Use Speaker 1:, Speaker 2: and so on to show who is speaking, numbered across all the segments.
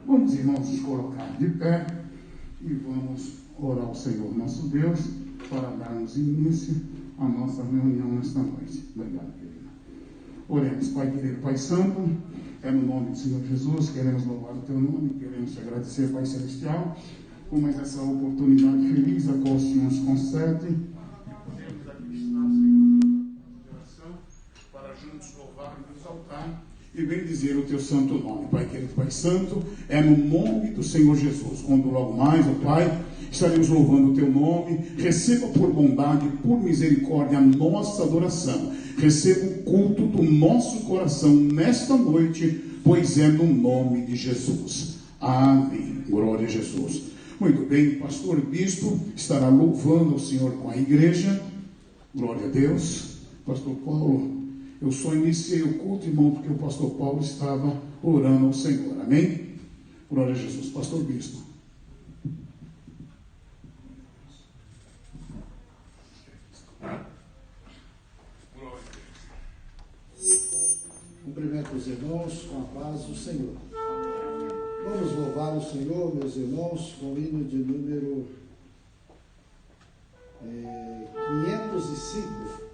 Speaker 1: Vamos, irmãos, nos colocar de pé e vamos orar ao Senhor nosso Deus para darmos início à nossa reunião nesta noite. Obrigado, querida. Oremos. Pai querido, Pai santo, é no nome do Senhor Jesus, queremos louvar o teu nome, queremos te agradecer, Pai celestial, por mais essa oportunidade feliz a qual o Senhor nos concede de podermos aqui estar, Senhor, de oração, para juntos louvar e nos exaltar e bendizer o teu santo nome. Pai querido, Pai santo, é no nome do Senhor Jesus, quando logo mais, ó Pai, estaremos louvando o teu nome. Receba por bondade, por misericórdia a nossa adoração. Receba o culto do nosso coração nesta noite, pois é no nome de Jesus. Amém. Glória a Jesus. Muito bem, o pastor bispo estará louvando o Senhor com a igreja. Glória a Deus. Pastor Paulo, eu só iniciei o culto, irmão, porque o pastor Paulo estava orando ao Senhor. Amém? Glória a Jesus. Pastor bispo.
Speaker 2: Cumprimento os irmãos com a paz do Senhor. Vamos louvar o Senhor, meus irmãos, com o hino de número 505.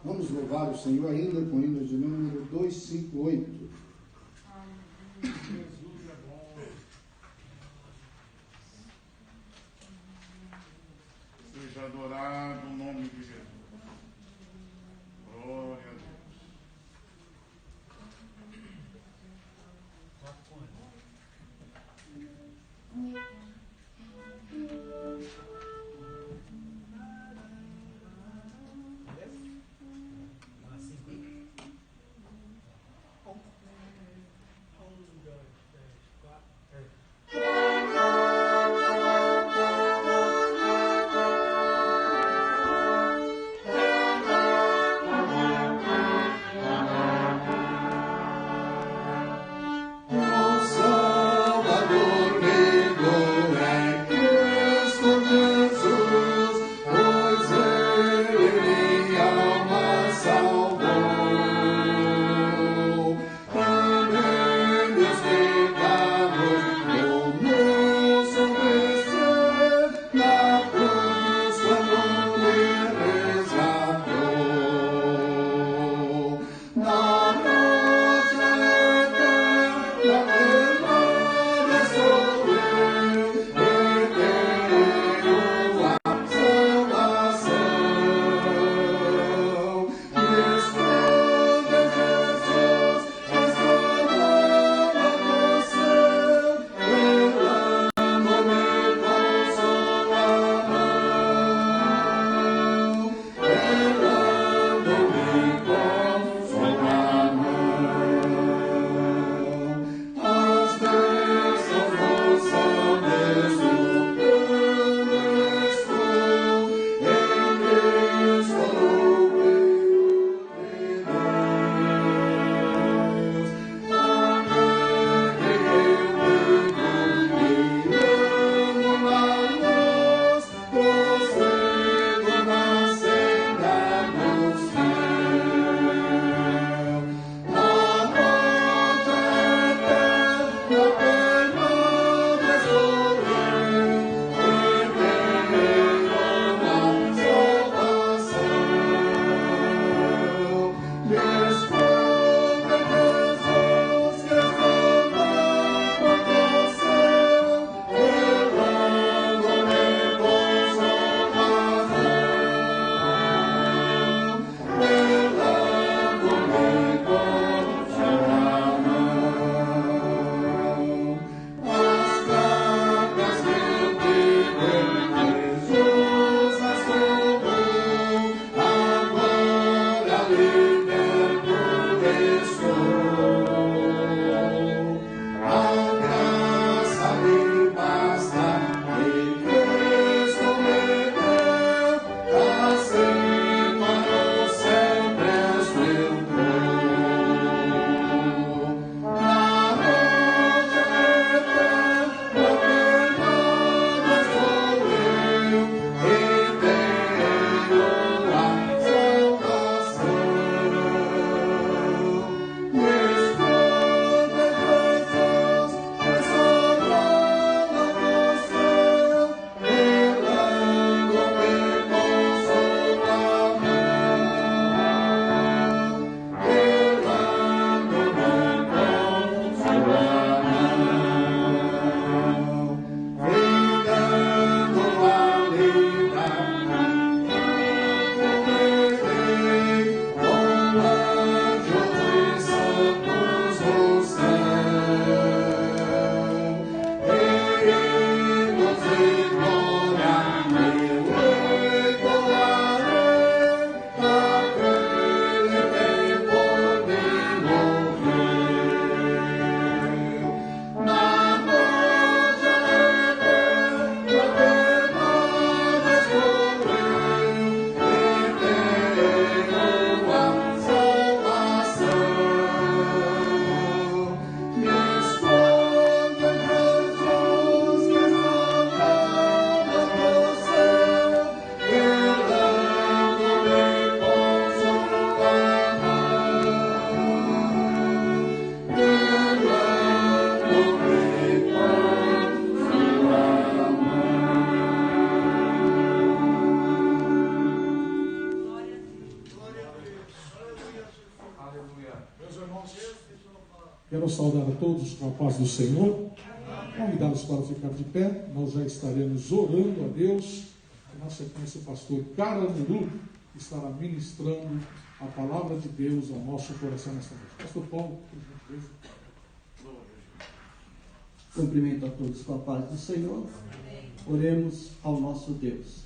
Speaker 2: Vamos louvar o Senhor ainda com o hino de número 258.
Speaker 1: Jesus é bom. Seja adorado o nome de Jesus. Glória a Deus.
Speaker 3: Quero saudar a todos com a paz do Senhor, convidá-los para ficar de pé. Nós já estaremos orando a Deus. Na sequência, o pastor Caramuru estará ministrando a palavra de Deus ao nosso coração nesta noite. Pastor Paulo, por gentileza.
Speaker 4: Cumprimento a todos com a paz do Senhor. Oremos ao nosso Deus.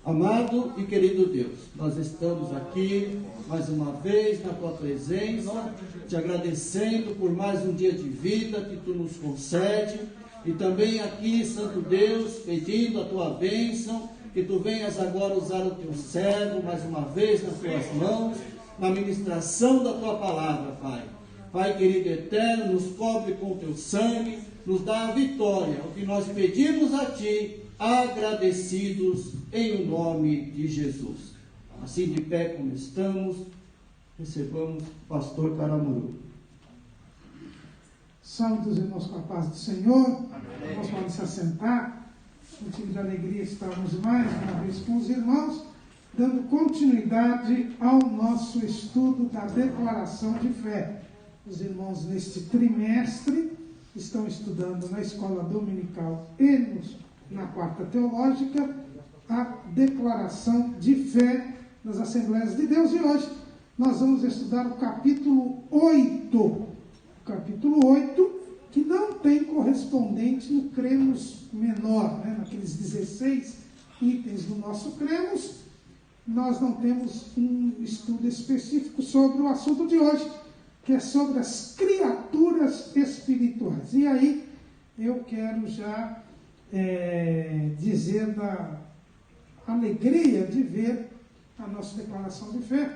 Speaker 4: Amado e querido Deus, nós estamos aqui mais uma vez na tua presença, te agradecendo por mais um dia de vida que tu nos concede, e também aqui, Santo Deus, pedindo a tua bênção, que tu venhas agora usar o teu servo mais uma vez nas tuas mãos, na ministração da tua palavra, Pai. Pai querido e eterno, nos cobre com o teu sangue, nos dá a vitória, o que nós pedimos a ti, agradecidos em nome de Jesus. Assim de pé como estamos, recebamos o pastor Caramuru.
Speaker 5: Salve os irmãos com a paz do Senhor. Nós podemos se assentar. Motivo de alegria estarmos mais uma vez com os irmãos, dando continuidade ao nosso estudo da declaração de fé. Os irmãos neste trimestre estão estudando na escola dominical e na quarta teológica a declaração de fé nas Assembleias de Deus, e hoje nós vamos estudar o capítulo 8. O capítulo 8, que não tem correspondente no Cremos menor, naqueles 16 itens do nosso Cremos, nós não temos um estudo específico sobre o assunto de hoje, que é sobre as criaturas espirituais. E aí eu quero já dizer da alegria de ver a nossa declaração de fé,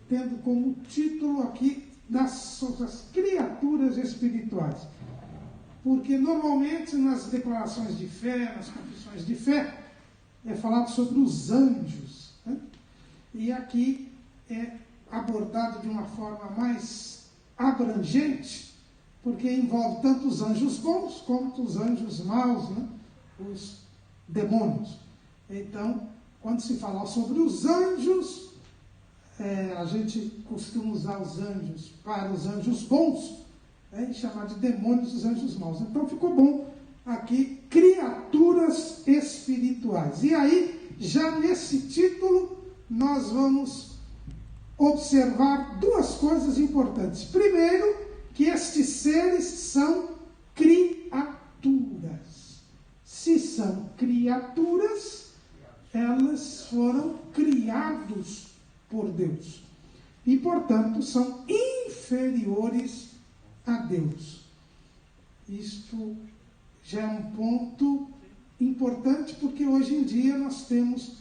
Speaker 5: tendo como título aqui das criaturas espirituais. Porque normalmente nas declarações de fé, nas confissões de fé, é falado sobre os anjos, e aqui é abordado de uma forma mais abrangente, porque envolve tanto os anjos bons quanto os anjos maus, os demônios. Então, quando se fala sobre os anjos, a gente costuma usar os anjos para os anjos bons, e chamar de demônios os anjos maus. Então ficou bom aqui, criaturas espirituais. E aí, já nesse título, nós vamos observar duas coisas importantes. Primeiro, que estes seres são criaturas. Se são criaturas, elas foram criados por Deus. E, portanto, são inferiores a Deus. Isto já é um ponto importante, porque hoje em dia nós temos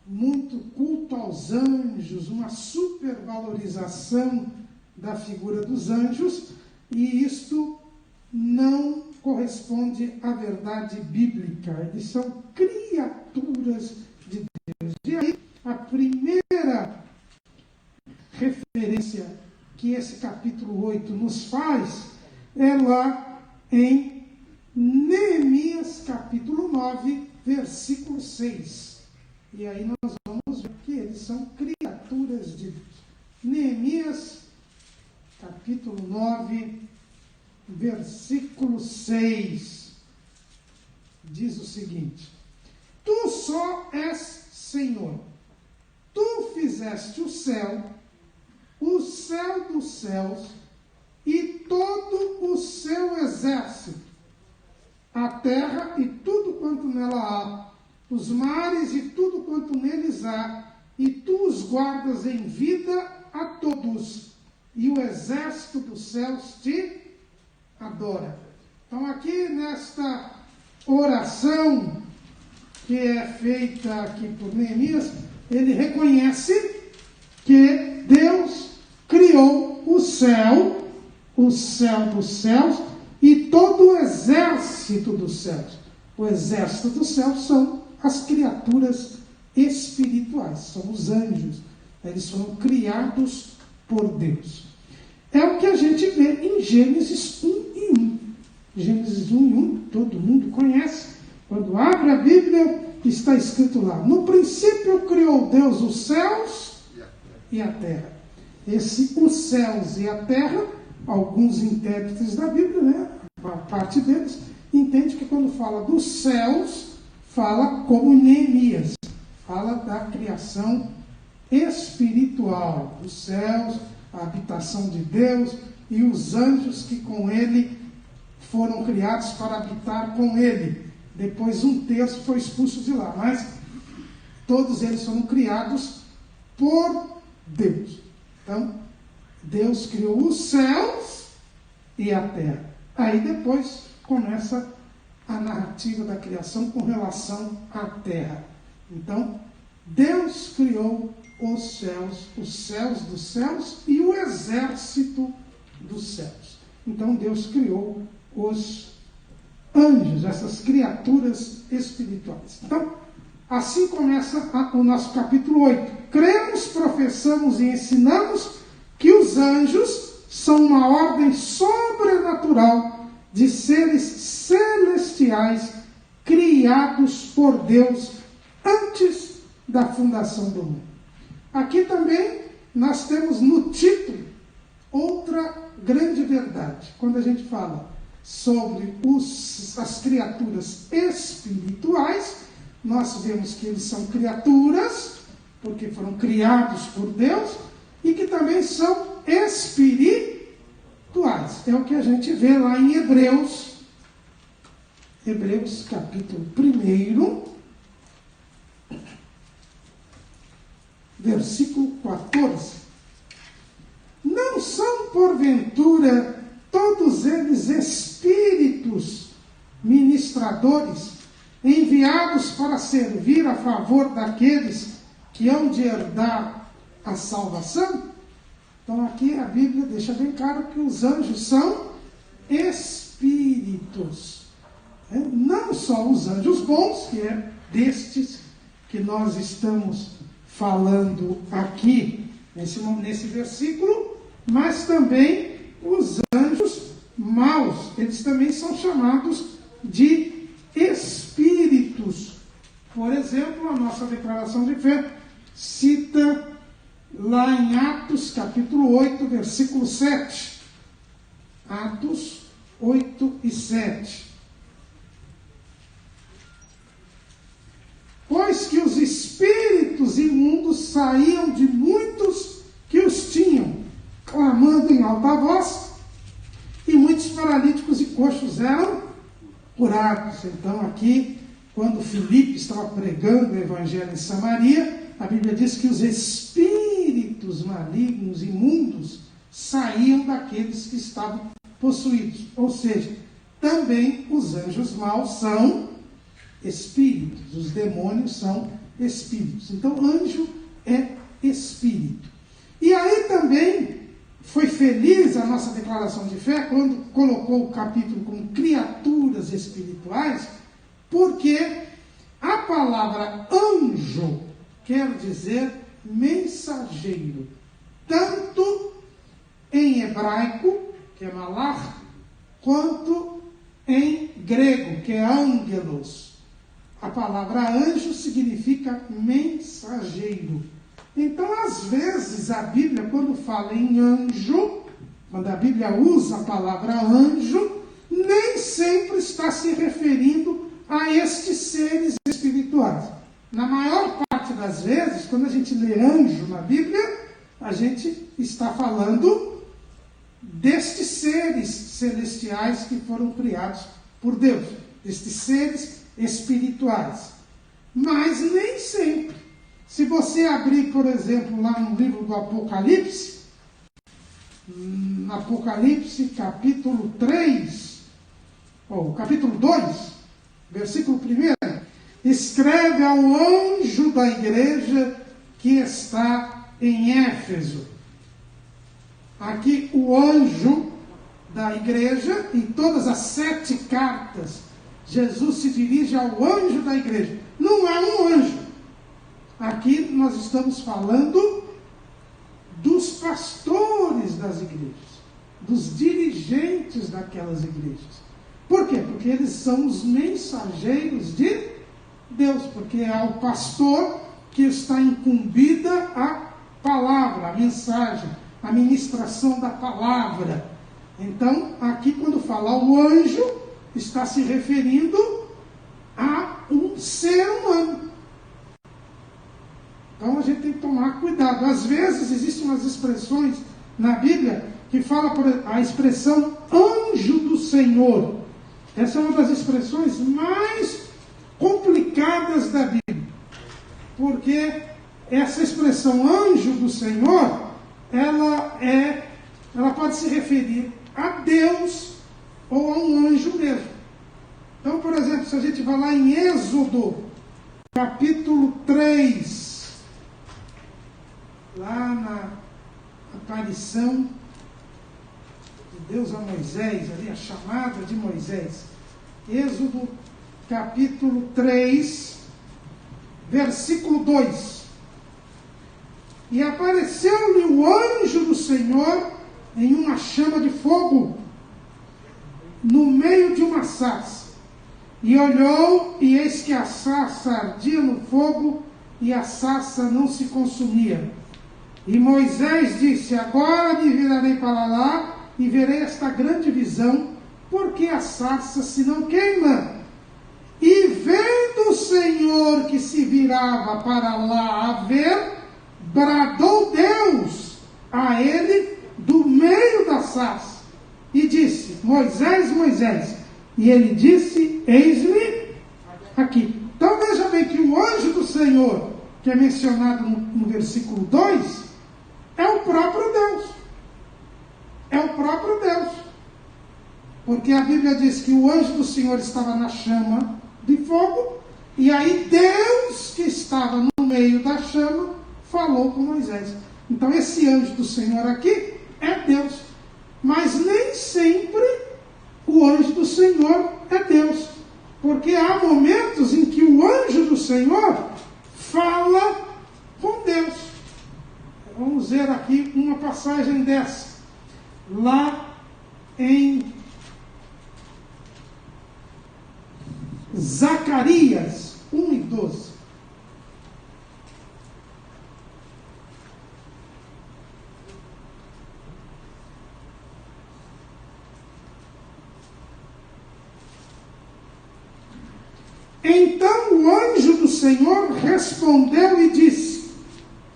Speaker 5: muito culto aos anjos, uma supervalorização da figura dos anjos, e isto não corresponde à verdade bíblica. Eles são criaturas de Deus. E aí, a primeira referência que esse capítulo 8 nos faz é lá em Neemias capítulo 9, versículo 6. E aí nós vamos ver que eles são criaturas de Deus. Neemias capítulo 9, versículo 6, diz o seguinte: Tu só és Senhor, tu fizeste o céu dos céus e todo o seu exército, a terra e tudo quanto nela há, os mares e tudo quanto neles há, e tu os guardas em vida a todos, e o exército dos céus te adora. Então aqui nesta oração que é feita aqui por Neemias, ele reconhece que Deus criou o céu dos céus e todo o exército dos céus. O exército dos céus são as criaturas espirituais, são os anjos. Eles foram criados por Deus. É o que a gente vê em Gênesis 1 e 1. Gênesis 1 e 1, todo mundo conhece. Quando abre a Bíblia, está escrito lá: no princípio criou Deus os céus e a terra. Os céus e a terra alguns intérpretes da Bíblia, né, a parte deles, entende que quando fala dos céus, fala como Neemias, fala da criação espiritual, dos céus, a habitação de Deus e os anjos que com ele foram criados para habitar com ele. Depois um terço foi expulso de lá, mas todos eles foram criados por Deus. Então, Deus criou os céus e a terra. Aí depois começa a narrativa da criação com relação à terra. Então, Deus criou os céus dos céus e o exército dos céus. Então, Deus criou os anjos, essas criaturas espirituais. Então, assim começa o nosso capítulo 8. Cremos, professamos e ensinamos que os anjos são uma ordem sobrenatural de seres celestiais criados por Deus antes da fundação do mundo. Aqui também nós temos no título outra grande verdade. Quando a gente fala sobre as criaturas espirituais, nós vemos que eles são criaturas, porque foram criados por Deus, e que também são espirituais. É o que a gente vê lá em Hebreus capítulo 1, versículo 14. Não são, porventura, todos eles espíritos ministradores, enviados para servir a favor daqueles que hão de herdar a salvação? Então aqui a Bíblia deixa bem claro que os anjos são espíritos. Não só os anjos bons, que é destes que nós estamos falando aqui nesse versículo, mas também os anjos maus. Eles também são chamados de espíritos. Por exemplo, a nossa declaração de fé cita lá em Atos capítulo 8, versículo 7. Atos 8 e 7. Pois que os espíritos imundos saíam de muitos que os tinham, clamando em alta voz, e muitos paralíticos e coxos eram curados. Então aqui, quando Filipe estava pregando o evangelho em Samaria, a Bíblia diz que os espíritos malignos, imundos, saíam daqueles que estavam possuídos. Ou seja, também os anjos maus são espíritos, os demônios são espíritos. Então, anjo é espírito. E aí também foi feliz a nossa declaração de fé quando colocou o capítulo como criaturas espirituais, porque a palavra anjo quer dizer mensageiro, tanto em hebraico, que é malach, quanto em grego, que é ângelos. A palavra anjo significa mensageiro. Então, às vezes, a Bíblia, quando fala em anjo, quando a Bíblia usa a palavra anjo, nem sempre está se referindo a estes seres espirituais. Na maior parte das vezes, quando a gente lê anjo na Bíblia, a gente está falando destes seres celestiais que foram criados por Deus, destes seres espirituais. Mas nem sempre. Se você abrir, por exemplo, lá no livro do Apocalipse, Apocalipse capítulo 3, ou capítulo 2, versículo 1, escreve ao anjo da igreja que está em Éfeso. Aqui o anjo da igreja, em todas as 7 cartas, Jesus se dirige ao anjo da igreja. Não é um anjo. Aqui nós estamos falando dos pastores das igrejas, dos dirigentes daquelas igrejas. Por quê? Porque eles são os mensageiros de Deus, porque é o pastor que está incumbida a palavra, a mensagem, a ministração da palavra. Então, aqui quando fala o anjo, está se referindo a um ser humano. Então a gente tem que tomar cuidado. Às vezes existem umas expressões na Bíblia que fala por a expressão anjo do Senhor. Essa é uma das expressões mais complicadas da Bíblia. Porque essa expressão anjo do Senhor, ela pode se referir a Deus ou a um anjo mesmo. Então, por exemplo, se a gente vai lá em Êxodo, capítulo 3, lá na aparição de Deus a Moisés, ali a chamada de Moisés. Êxodo, capítulo 3, versículo 2. E apareceu-lhe o anjo do Senhor em uma chama de fogo, no meio de uma sarça. E olhou, e eis que a sarça ardia no fogo, e a sarça não se consumia. E Moisés disse: agora me virarei para lá, e verei esta grande visão, porque a sarça se não queima. E vendo o Senhor que se virava para lá a ver, bradou Deus a ele do meio da sarça, e disse: Moisés, Moisés. E ele disse: eis-me aqui. Então veja bem que o anjo do Senhor, que é mencionado no versículo 2, é o próprio Deus. É o próprio Deus. Porque a Bíblia diz que o anjo do Senhor estava na chama de fogo, e aí Deus, que estava no meio da chama, falou com Moisés. Então esse anjo do Senhor aqui é Deus. Mas nem sempre o anjo do Senhor é Deus. Porque há momentos em que o anjo do Senhor fala com Deus. Vamos ver aqui uma passagem dessa. Lá em Zacarias 1 e 12. Então o anjo do Senhor respondeu e disse: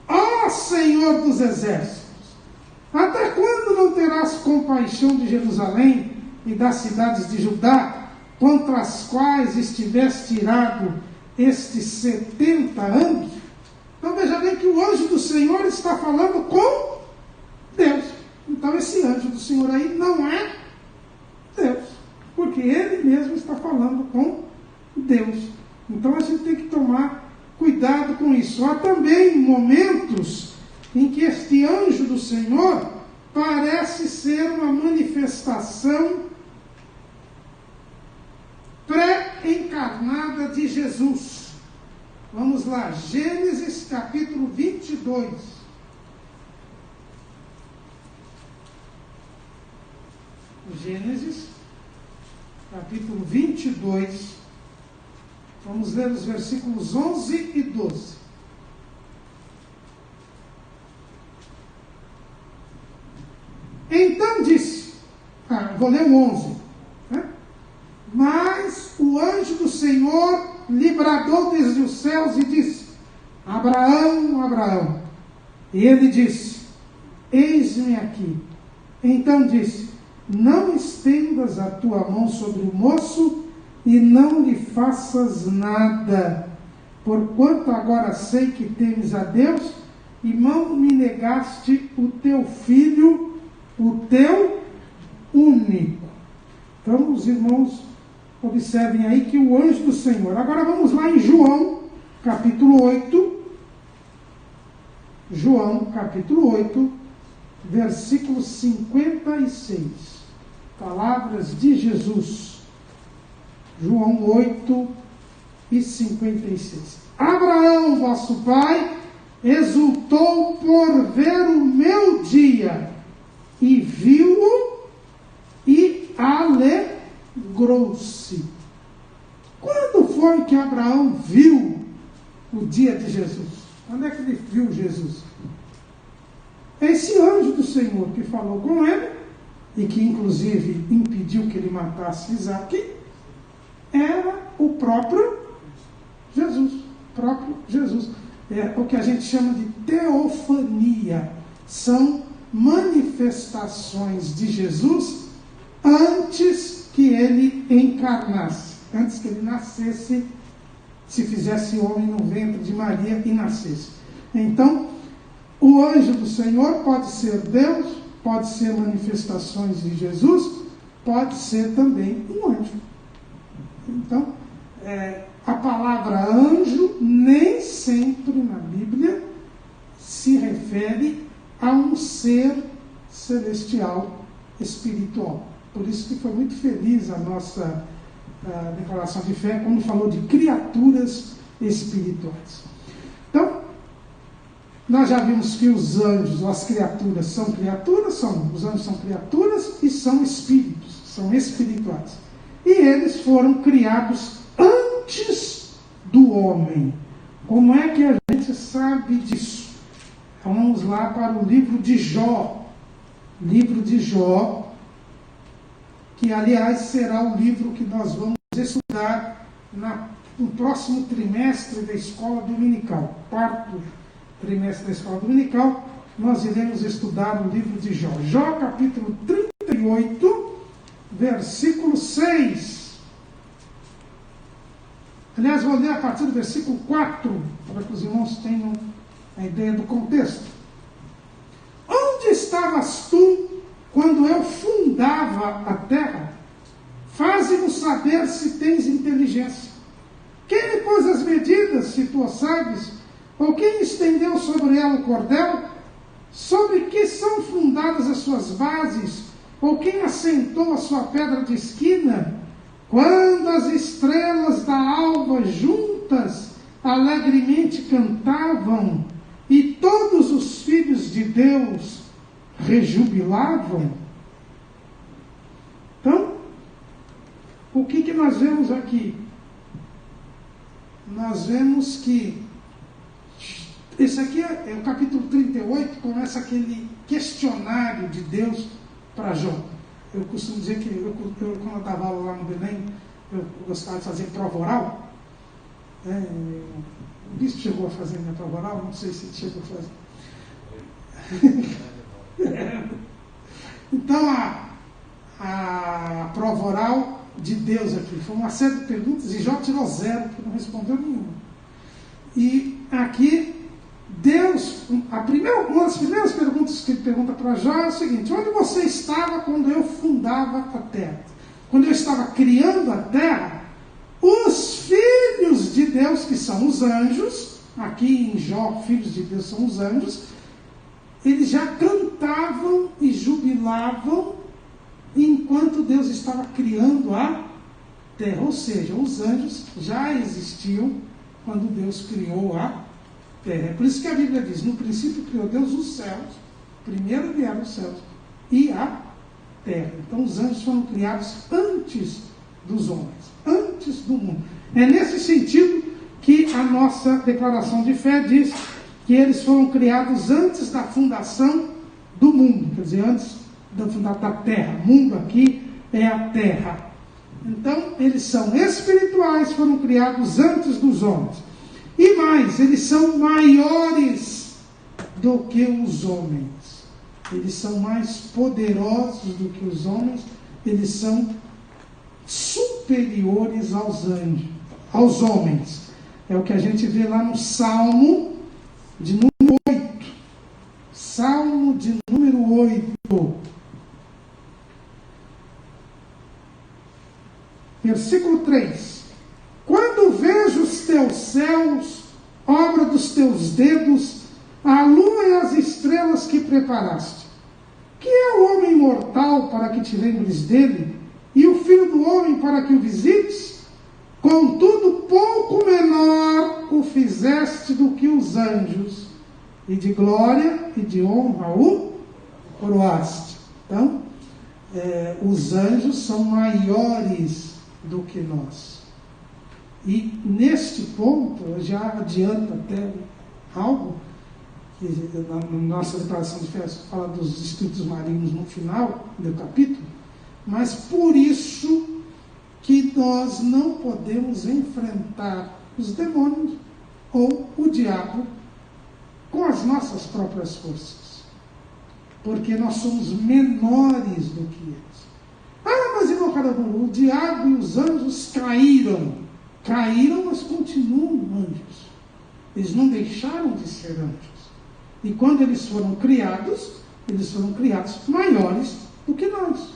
Speaker 5: ó Senhor dos exércitos, até quando não terás compaixão de Jerusalém e das cidades de Judá, contra as quais estiveste tirado estes 70 anos? Então veja bem que o anjo do Senhor está falando com Deus. Então esse anjo do Senhor aí não é Deus, porque ele mesmo está falando com Deus. Então a gente tem que tomar cuidado com isso. Há também momentos em que este anjo do Senhor parece ser uma manifestação pré-encarnada de Jesus. Vamos lá, Gênesis capítulo 22. Gênesis capítulo 22. Vamos ler os versículos 11 e 12. Então disse, vou ler o 11, né? Mas o anjo do Senhor lhe bradou desde os céus e disse: Abraão, Abraão. E ele disse: eis-me aqui. Então disse: não estendas a tua mão sobre o moço e não lhe faças nada, porquanto agora sei que temes a Deus e não me negaste o teu filho, o teu único. Então os irmãos observem aí que o anjo do Senhor. Agora vamos lá em João, capítulo 8. João, capítulo 8, versículo 56. Palavras de Jesus. João 8 e 56. Abraão, vosso pai, exultou por ver o meu dia, e viu-o e alegrou-se. Quando foi que Abraão viu o dia de Jesus? Quando é que ele viu Jesus? Esse anjo do Senhor que falou com ele, e que inclusive impediu que ele matasse Isaac, era o próprio Jesus. É o que a gente chama de teofania. São manifestações de Jesus antes que ele encarnasse, antes que ele nascesse, se fizesse homem no ventre de Maria e nascesse. Então, o anjo do Senhor pode ser Deus, pode ser manifestações de Jesus, pode ser também um anjo. Então, a palavra anjo nem sempre na Bíblia se refere a um ser celestial, espiritual. Por isso que foi muito feliz a nossa declaração de fé quando falou de criaturas espirituais. Então, nós já vimos que os anjos, as criaturas, são criaturas, os anjos são criaturas e são espíritos, são espirituais. E eles foram criados antes do homem. Como é que a gente sabe disso? Vamos lá para o livro de Jó. Livro de Jó, que aliás será o livro que nós vamos estudar no próximo trimestre da escola dominical. Quarto trimestre da escola dominical, nós iremos estudar o livro de Jó. Jó, capítulo 38, versículo 6. Aliás, vou ler a partir do versículo 4, para que os irmãos tenham a ideia do contexto. Onde estavas tu quando eu fundava a terra? Faze-nos saber se tens inteligência. Quem lhe pôs as medidas, se tu a sabes? Ou quem estendeu sobre ela o cordel? Sobre que são fundadas as suas bases? Ou quem assentou a sua pedra de esquina? Quando as estrelas da alva juntas alegremente cantavam, e todos os filhos de Deus rejubilavam. Então, o que nós vemos aqui? Nós vemos que esse aqui é o capítulo 38, começa aquele questionário de Deus para Jó. Eu costumo dizer que, quando eu estava lá no Belém, eu gostava de fazer prova oral. O bispo chegou a fazer minha prova oral, não sei se chegou a fazer. Então, a prova oral de Deus aqui foi uma série de perguntas e Jó tirou 0, porque não respondeu nenhuma. E aqui, Deus, uma das primeiras perguntas que ele pergunta para Jó é o seguinte: onde você estava quando eu fundava a terra? Quando eu estava criando a terra, os filhos de Deus, que são os anjos, aqui em Jó, filhos de Deus são os anjos, eles já cantavam e jubilavam enquanto Deus estava criando a terra. Ou seja, os anjos já existiam quando Deus criou a terra. É por isso que a Bíblia diz: no princípio criou Deus os céus, primeiro vieram os céus e a terra. Então os anjos foram criados antes dos homens, antes do mundo. É nesse sentido que a nossa declaração de fé diz que eles foram criados antes da fundação do mundo, quer dizer, antes da terra. O mundo aqui é a terra. Então, eles são espirituais, foram criados antes dos homens. E mais, eles são maiores do que os homens. Eles são mais poderosos do que os homens. Eles são superiores aos homens. É o que a gente vê lá no Salmo de número 8. Salmo de número 8. Versículo 3. Quando vejo os teus céus, obra dos teus dedos, a lua e as estrelas que preparaste. Que é o homem mortal para que te lembres dele, e o filho do homem para que o visites? Contudo, pouco menor o fizeste do que os anjos, e de glória e de honra o coroaste. Então, os anjos são maiores do que nós. E neste ponto, eu já adianto até algo, que na nossa declaração de fé fala dos espíritos malignos no final do capítulo, mas por isso que nós não podemos enfrentar os demônios ou o diabo com as nossas próprias forças, porque nós somos menores do que eles. Mas irmão Caramuru, o diabo e os anjos caíram, mas continuam anjos. Eles não deixaram de ser anjos. E quando eles foram criados maiores do que nós.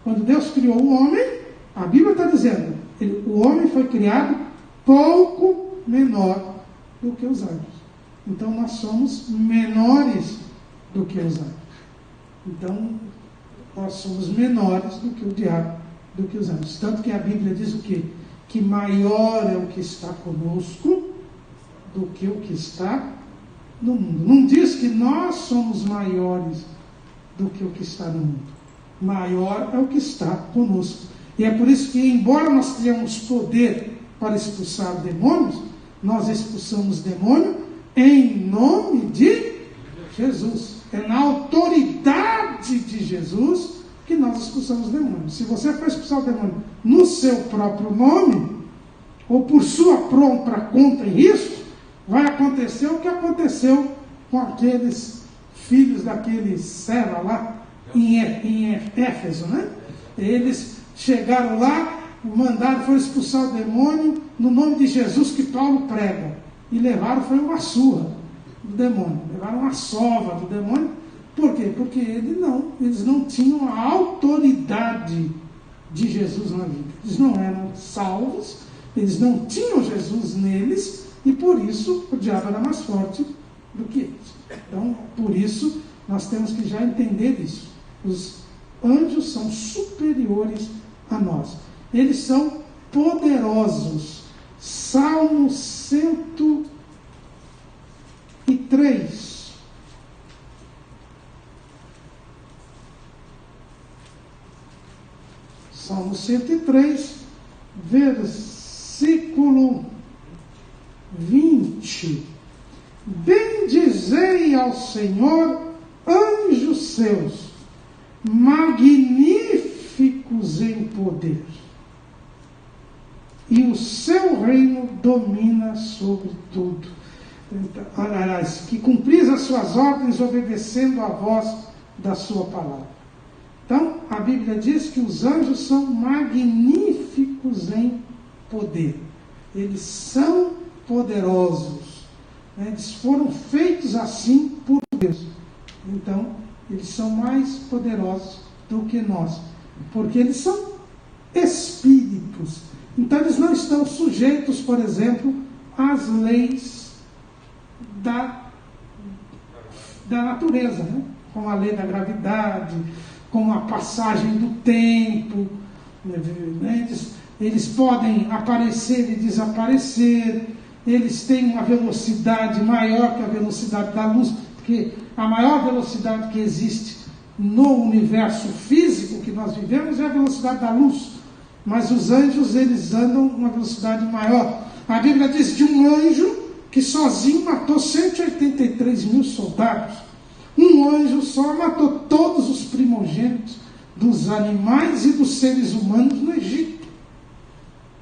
Speaker 5: Quando Deus criou o homem, a Bíblia está dizendo, o homem foi criado pouco menor do que os anjos. Então nós somos menores do que os anjos. Então nós somos menores do que o diabo, do que os anjos. Tanto que a Bíblia diz o quê? Que maior é o que está conosco do que o que está no mundo. Não diz que nós somos maiores do que o que está no mundo. Maior é o que está conosco. E é por isso que, embora nós tenhamos poder para expulsar demônios, nós expulsamos demônio em nome de Jesus. É na autoridade de Jesus que nós expulsamos demônios. Se você for expulsar o demônio no seu próprio nome, ou por sua própria conta e risco, vai acontecer o que aconteceu com aqueles filhos daquele Seva lá em Éfeso, né? Eles chegaram lá, foram expulsar o demônio no nome de Jesus que Paulo prega, e levaram, foi uma surra do demônio, levaram uma sova do demônio. Por quê? Porque eles não tinham a autoridade de Jesus na vida. Eles não eram salvos, eles não tinham Jesus neles, e por isso o diabo era mais forte do que eles. Então, por isso, nós temos que já entender isso. Os anjos são superiores a nós. Eles são poderosos. Salmo 103. Salmo 103, versículo 20. Bendizei ao Senhor, anjos seus, magníficos em poder, e o seu reino domina sobre tudo. Aliás, que cumpris as suas ordens, obedecendo a voz da sua palavra. Então, a Bíblia diz que os anjos são magníficos em poder. Eles são poderosos. Eles foram feitos assim por Deus. Então, eles são mais poderosos do que nós. Porque eles são espíritos. Então, eles não estão sujeitos, por exemplo, às leis da natureza, né? Como a lei da gravidade, como a passagem do tempo, né? Eles podem aparecer e desaparecer, eles têm uma velocidade maior que a velocidade da luz, porque a maior velocidade que existe no universo físico que nós vivemos é a velocidade da luz, mas os anjos, eles andam uma velocidade maior. A Bíblia diz de um anjo que sozinho matou 183 mil soldados. Um anjo só matou todos os primogênitos dos animais e dos seres humanos no Egito.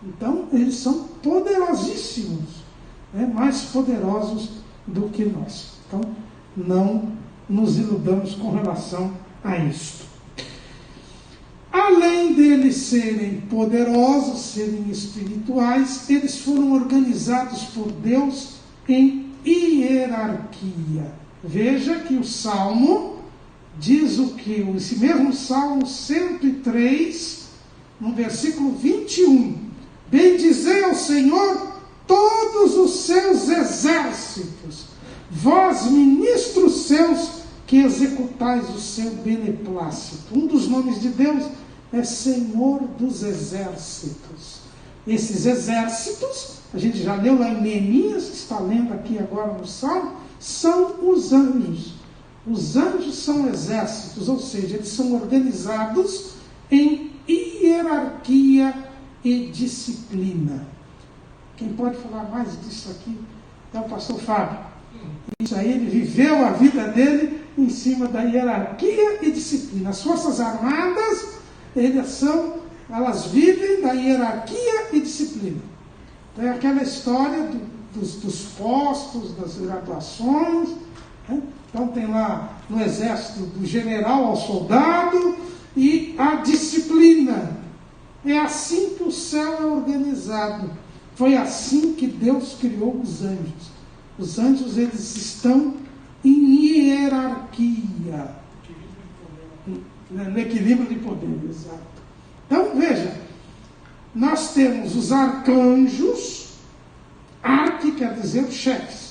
Speaker 5: Então, eles são poderosíssimos, né? Mais poderosos do que nós. Então, não nos iludamos com relação a isto. Além deles serem poderosos, serem espirituais, eles foram organizados por Deus em hierarquia. Veja que o Salmo diz o que? Esse mesmo Salmo 103, no versículo 21. Bendizei ao Senhor todos os seus exércitos, vós ministros seus que executais o seu beneplácito. Um dos nomes de Deus é Senhor dos exércitos. Esses exércitos, a gente já leu lá em Neemias, está lendo aqui agora no Salmo, são os anjos. Os anjos são exércitos, ou seja, eles são organizados em hierarquia e disciplina. Quem pode falar mais disso aqui é o pastor Fábio. Isso aí, ele viveu a vida dele em cima da hierarquia e disciplina. As Forças Armadas, elas vivem da hierarquia e disciplina. Então, é aquela história dos postos, das graduações, né? Então tem lá no exército do general ao soldado e a disciplina. É assim que o céu é organizado. Foi assim que Deus criou os anjos. Os anjos, eles estão em hierarquia. No equilíbrio de poder, exato. Então, veja, nós temos os arcanjos, arque quer dizer chefes.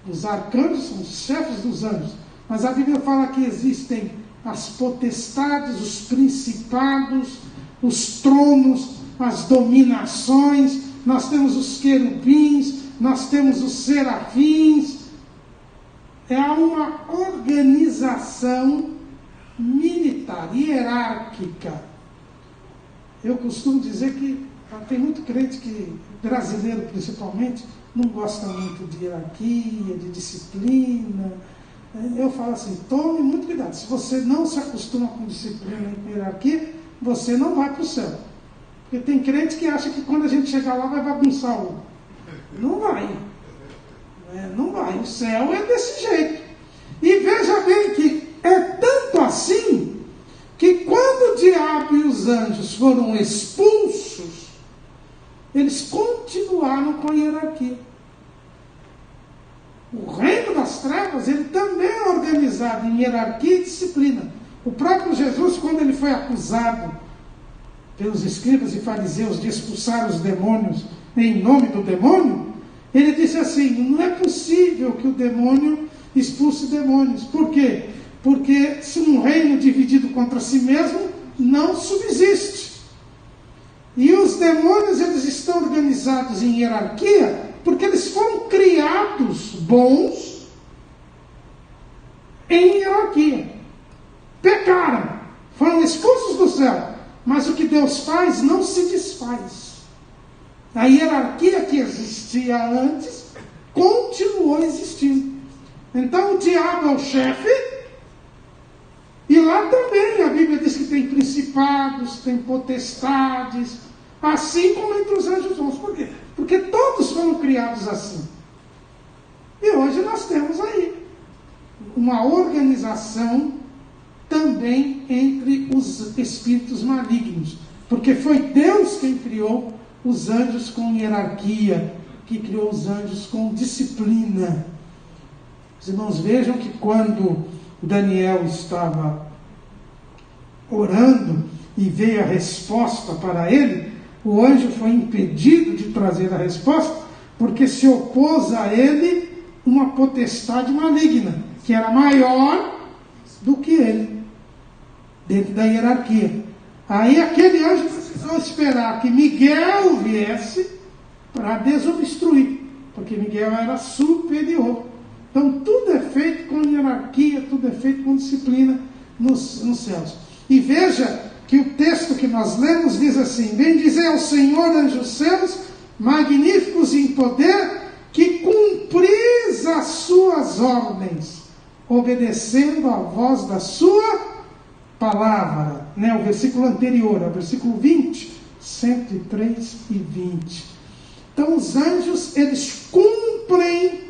Speaker 5: Os arcanjos são os chefes dos anjos. Mas a Bíblia fala que existem as potestades, os principados, os tronos, as dominações. Nós temos os querubins, nós temos os serafins. É uma organização militar, hierárquica. Eu costumo dizer que tem muito crente brasileiro principalmente, não gosta muito de hierarquia, de disciplina. Eu falo assim, tome muito cuidado. Se você não se acostuma com disciplina e com hierarquia, você não vai para o céu. Porque tem crente que acha que quando a gente chegar lá vai bagunçar o... Não vai. Não vai. O céu é desse jeito. E veja bem que é tanto assim que quando o diabo e os anjos foram expulsos, eles continuaram com a hierarquia. O reino das trevas, ele também é organizado em hierarquia e disciplina. O próprio Jesus, quando ele foi acusado pelos escribas e fariseus de expulsar os demônios em nome do demônio, ele disse assim, não é possível que o demônio expulse demônios. Por quê? Porque se um reino dividido contra si mesmo não subsiste. E os demônios, eles estão organizados em hierarquia porque eles foram criados bons em hierarquia. Pecaram, foram expulsos do céu. Mas o que Deus faz não se desfaz. A hierarquia que existia antes continuou existindo. Então o diabo é o chefe. E lá também a Bíblia diz que tem principados, tem potestades, assim como entre os anjos bons. Por quê? Porque todos foram criados assim. E hoje nós temos aí uma organização também entre os espíritos malignos. Porque foi Deus quem criou os anjos com hierarquia, que criou os anjos com disciplina. Os irmãos vejam que quando Daniel estava orando e veio a resposta para ele, o anjo foi impedido de trazer a resposta, porque se opôs a ele uma potestade maligna, que era maior do que ele, dentro da hierarquia. Aí aquele anjo precisou esperar que Miguel viesse para desobstruir, porque Miguel era superior. Então tudo é feito com hierarquia, tudo é feito com disciplina nos céus. E veja que o texto que nós lemos diz assim: bendizei ao Senhor, anjos seus, magníficos em poder, que cumpris as suas ordens, obedecendo a voz da sua palavra. O versículo anterior, o versículo 20, 103 e 20. Então os anjos, eles cumprem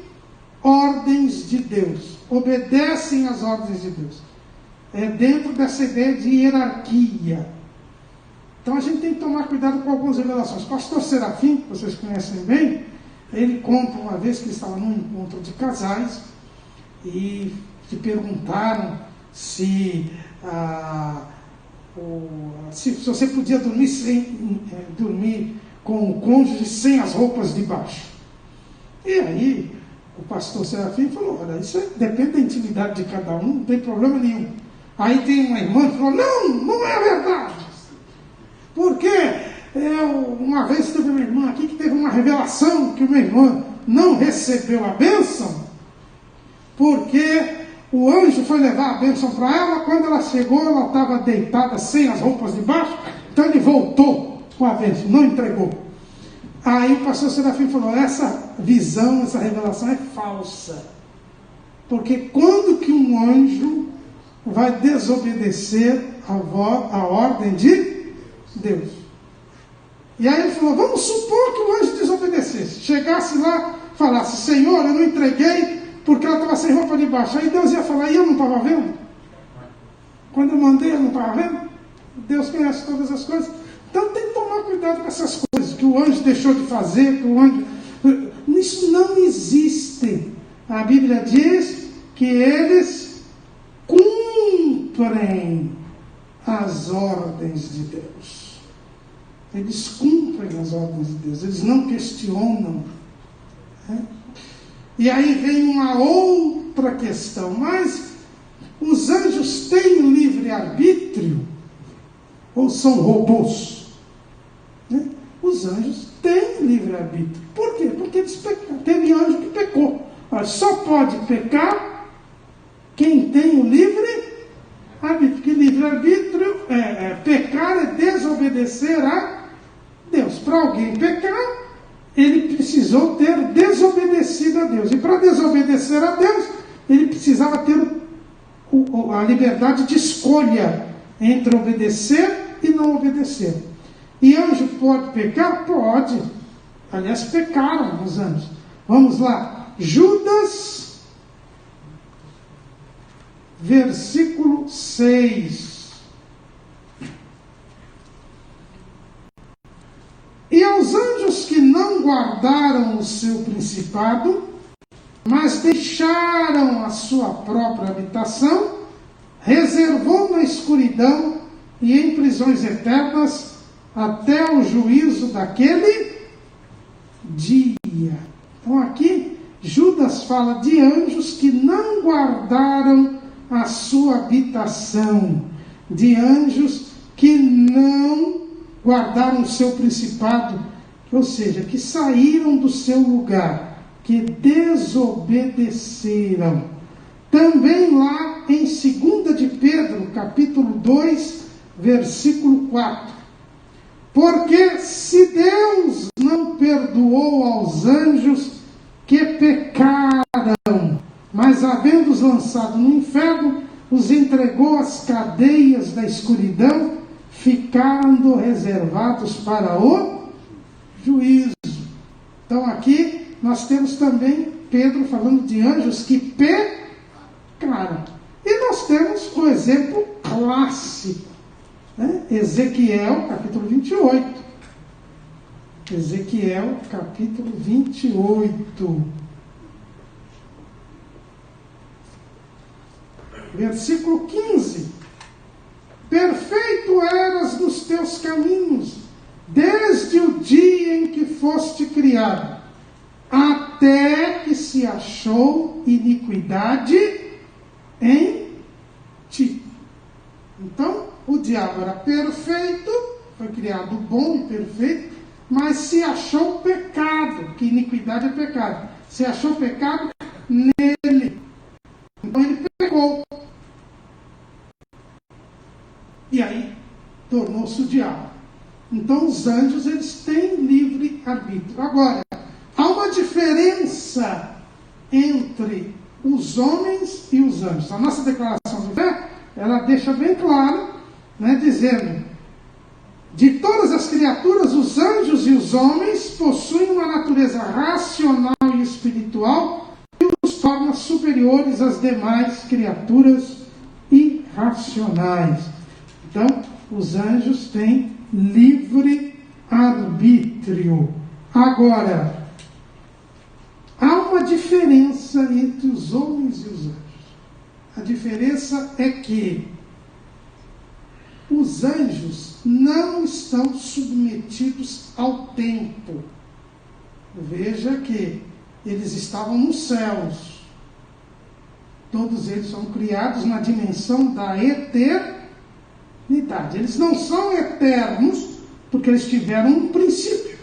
Speaker 5: ordens de Deus, obedecem às ordens de Deus. É dentro dessa ideia de hierarquia. Então a gente tem que tomar cuidado com algumas revelações. Pastor Serafim, que vocês conhecem bem, ele conta uma vez que ele estava num encontro de casais e te perguntaram se você podia dormir com o cônjuge sem as roupas de baixo. E aí o pastor Serafim falou: olha, isso depende da intimidade de cada um, não tem problema nenhum. Aí tem uma irmã que falou: não é verdade. Porque uma vez teve uma irmã aqui que teve uma revelação que uma irmã não recebeu a bênção, porque o anjo foi levar a bênção para ela. Quando ela chegou, ela estava deitada sem as roupas de baixo, então ele voltou com a bênção, não entregou. Aí o pastor Serafim falou, essa visão, essa revelação é falsa. Porque quando que um anjo vai desobedecer a ordem de Deus? E aí ele falou, vamos supor que o anjo desobedecesse. Chegasse lá, falasse, Senhor, eu não entreguei porque ela estava sem roupa de baixo. Aí Deus ia falar, e eu não estava vendo? Quando eu mandei, eu não estava vendo? Deus conhece todas as coisas. Então tem que tomar cuidado com essas coisas, que o anjo deixou de fazer, que o anjo... Isso não existe. A Bíblia diz que eles cumprem as ordens de Deus. Eles cumprem as ordens de Deus, eles não questionam. Né? E aí vem uma outra questão, mas os anjos têm livre-arbítrio ou são robôs? Né? Os anjos têm livre-arbítrio. Por quê? Porque eles pecaram. Teve anjo que pecou. Mas só pode pecar quem tem o livre-arbítrio. Porque livre-arbítrio, pecar é desobedecer a Deus. Para alguém pecar, ele precisou ter desobedecido a Deus. E para desobedecer a Deus, ele precisava ter a liberdade de escolha entre obedecer e não obedecer. E anjo pode pecar? Pode. Aliás, pecaram os anjos. Vamos lá. Judas, versículo 6. E aos anjos que não guardaram o seu principado, mas deixaram a sua própria habitação, reservou na escuridão e em prisões eternas até o juízo daquele dia. Então aqui Judas fala de anjos que não guardaram a sua habitação, de anjos que não guardaram o seu principado, ou seja, que saíram do seu lugar, que desobedeceram. Também lá em 2 de Pedro, capítulo 2, versículo 4. Porque se Deus não perdoou aos anjos que pecaram, mas havendo-os lançado no inferno, os entregou às cadeias da escuridão, ficando reservados para o juízo. Então aqui nós temos também Pedro falando de anjos que pecaram. E nós temos o exemplo clássico, né? Ezequiel, capítulo 28. Ezequiel, capítulo 28. Versículo 15. Perfeito eras nos teus caminhos, desde o dia em que foste criado, até que se achou iniquidade em ti. Então, o diabo era perfeito, foi criado bom e perfeito, mas se achou pecado, que iniquidade é pecado. Se achou pecado nele. Então ele pecou. E aí tornou-se o diabo. Então os anjos, eles têm livre arbítrio. Agora, há uma diferença entre os homens e os anjos. A nossa declaração de fé, ela deixa bem claro, né, dizendo: de todas as criaturas, os anjos e os homens possuem uma natureza racional e espiritual que os torna superiores às demais criaturas irracionais. Então, os anjos têm livre arbítrio. Agora, há uma diferença entre os homens e os anjos. A diferença é que os anjos não estão submetidos ao tempo. Veja que eles estavam nos céus. Todos eles são criados na dimensão da eternidade. Eles não são eternos, porque eles tiveram um princípio.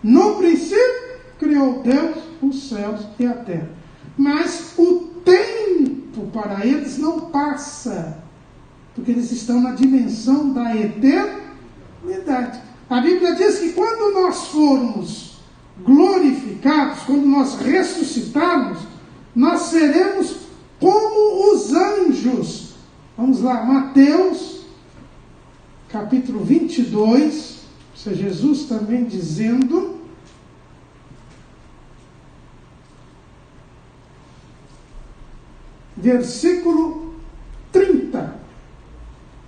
Speaker 5: No princípio, criou Deus os céus e a terra. Mas o tempo para eles não passa, porque eles estão na dimensão da eternidade. A Bíblia diz que quando nós formos glorificados, quando nós ressuscitarmos, nós seremos como os anjos. Vamos lá, Mateus, capítulo 22, isso é Jesus também dizendo, versículo 30.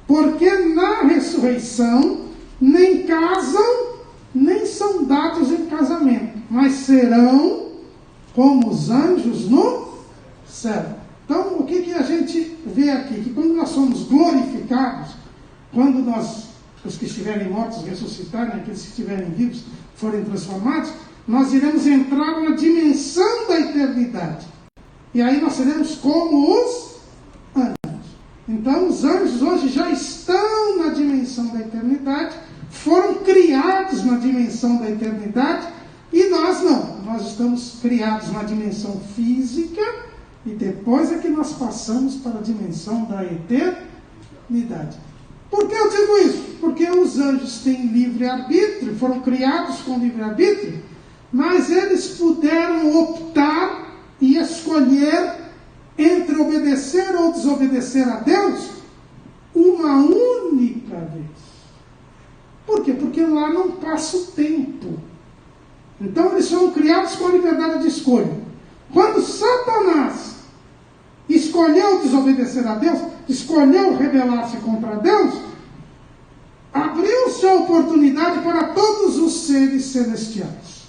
Speaker 5: Porque na ressurreição nem casam, nem são dados em casamento, mas serão como os anjos no céu. Então, o que a gente vê aqui? Que quando nós somos glorificados, quando nós, os que estiverem mortos, ressuscitarem, aqueles que estiverem vivos, forem transformados, nós iremos entrar na dimensão da eternidade. E aí nós seremos como os anjos. Então, os anjos hoje já estão na dimensão da eternidade, foram criados na dimensão da eternidade, e nós não. Nós estamos criados na dimensão física, e depois é que nós passamos para a dimensão da eternidade. Por que eu digo isso? Porque os anjos têm livre-arbítrio, foram criados com livre-arbítrio, mas eles puderam optar e escolher entre obedecer ou desobedecer a Deus uma única vez. Por quê? Porque lá não passa o tempo. Então eles foram criados com a liberdade de escolha. Quando Satanás escolheu desobedecer a Deus, escolheu rebelar-se contra Deus, abriu-se a oportunidade para todos os seres celestiais.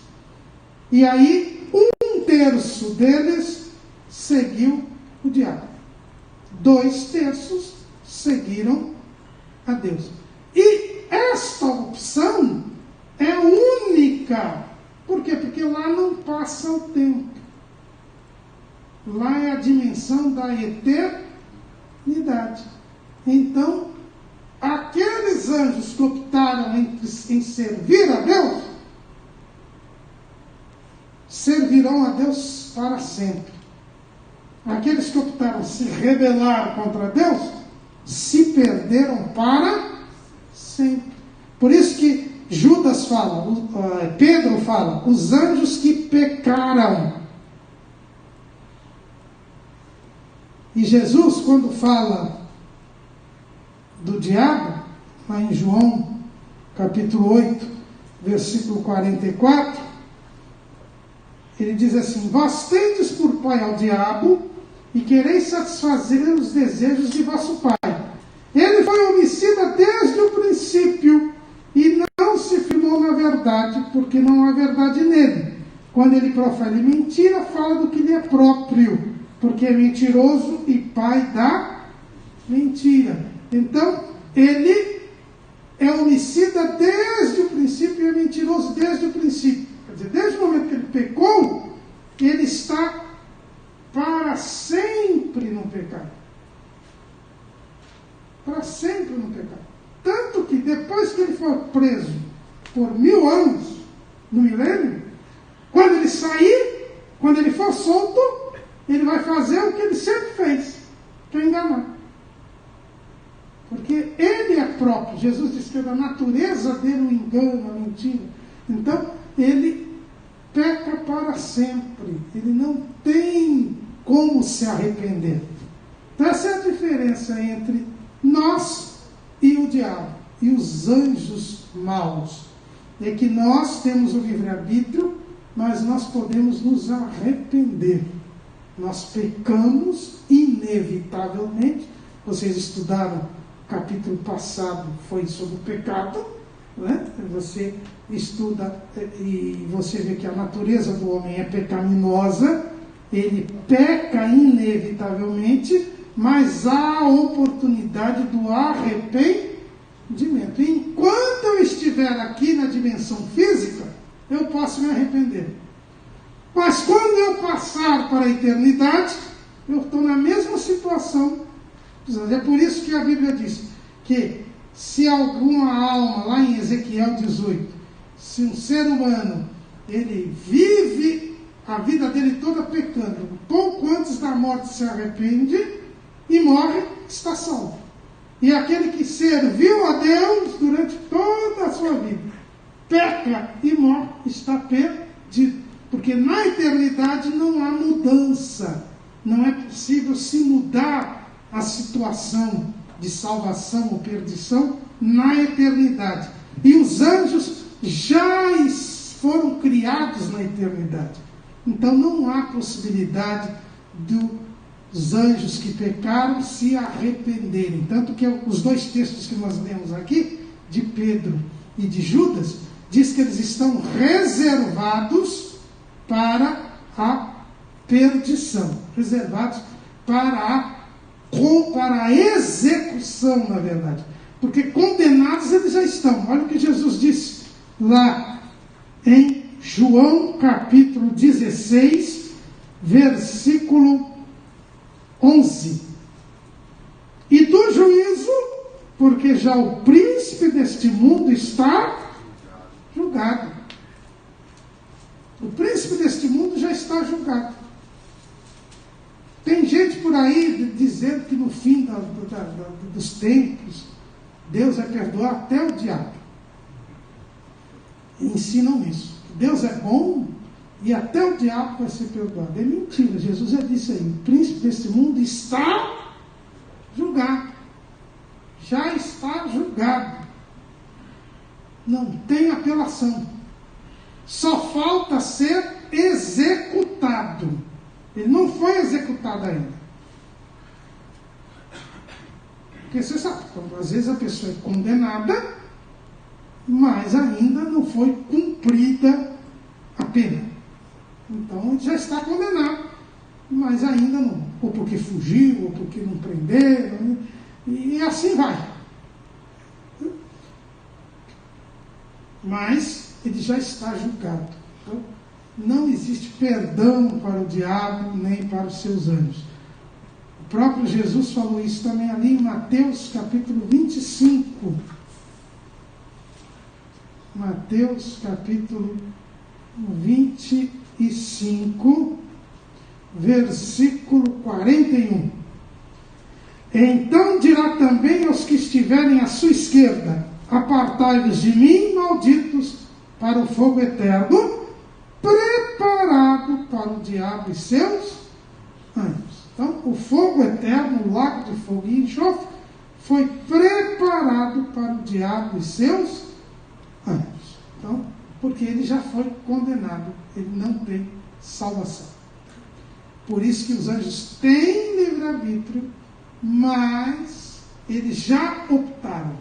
Speaker 5: E aí, 1/3 deles seguiu o diabo. 2/3 seguiram a Deus. E esta opção é única. Por quê? Porque lá não passa o tempo. Lá é a dimensão da eternidade. Então, aqueles anjos que optaram em servir a Deus, servirão a Deus para sempre. Aqueles que optaram se rebelar contra Deus, se perderam para sempre. Por isso que Judas fala, Pedro fala, os anjos que pecaram. E Jesus, quando fala do diabo, lá em João, capítulo 8, versículo 44, ele diz assim: vós tendes por pai ao diabo, e quereis satisfazer os desejos de vosso pai. Ele foi homicida desde o princípio, e não se firmou na verdade, porque não há verdade nele. Quando ele profere mentira, fala do que lhe é próprio, porque é mentiroso e pai da mentira. Então, ele é homicida desde o princípio e é mentiroso desde o princípio. Quer dizer, desde o momento que ele pecou, ele está para sempre no pecado. Para sempre no pecado. Tanto que depois que ele for preso por 1000 anos, no milênio, quando ele sair, quando ele for solto, ele vai fazer o que ele sempre fez, que é enganar. Porque ele é próprio. Jesus disse que é da natureza dele o engano, a mentira. Então, ele peca para sempre. Ele não tem como se arrepender. Então, essa é a diferença entre nós e o diabo, e os anjos maus. É que nós temos o livre-arbítrio, mas nós podemos nos arrepender. Nós pecamos inevitavelmente. Vocês estudaram o capítulo passado, foi sobre o pecado, né? Você estuda e você vê que a natureza do homem é pecaminosa, ele peca inevitavelmente, mas há a oportunidade do arrependimento. Enquanto eu estiver aqui na dimensão física, eu posso me arrepender. Mas quando eu passar para a eternidade, eu estou na mesma situação. É por isso que a Bíblia diz que se alguma alma, lá em Ezequiel 18, se um ser humano, ele vive a vida dele toda pecando, pouco antes da morte se arrepende e morre, está salvo. E aquele que serviu a Deus durante toda a sua vida, peca e morre, está perdido. Porque na eternidade não há mudança. Não é possível se mudar a situação de salvação ou perdição na eternidade. E os anjos já foram criados na eternidade. Então não há possibilidade dos anjos que pecaram se arrependerem. Tanto que os dois textos que nós lemos aqui, de Pedro e de Judas, diz que eles estão reservados para a perdição. Reservados para a execução, na verdade. Porque condenados eles já estão. Olha o que Jesus disse lá em João capítulo 16, versículo 11. E do juízo, porque já o príncipe deste mundo está julgado. O príncipe deste mundo já está julgado. Tem gente por aí dizendo que no fim dos tempos, Deus vai perdoar até o diabo. E ensinam isso. Deus é bom e até o diabo vai ser perdoado. É mentira. Jesus já disse aí, o príncipe deste mundo está julgado. Já está julgado. Não tem apelação. Só falta ser executado. Ele não foi executado ainda. Porque você sabe, às vezes a pessoa é condenada, mas ainda não foi cumprida a pena. Então ele já está condenado, mas ainda não. Ou porque fugiu, ou porque não prenderam, e assim vai. Mas ele já está julgado. Então, não existe perdão para o diabo nem para os seus anjos. O próprio Jesus falou isso também ali em Mateus capítulo 25. Mateus capítulo 25, versículo 41. Então dirá também aos que estiverem à sua esquerda: apartai-vos de mim, malditos, para o fogo eterno, preparado para o diabo e seus anjos. Então, o fogo eterno, o lago de fogo e enxofre, foi preparado para o diabo e seus anjos. Então, porque ele já foi condenado, ele não tem salvação. Por isso que os anjos têm livre-arbítrio, mas eles já optaram.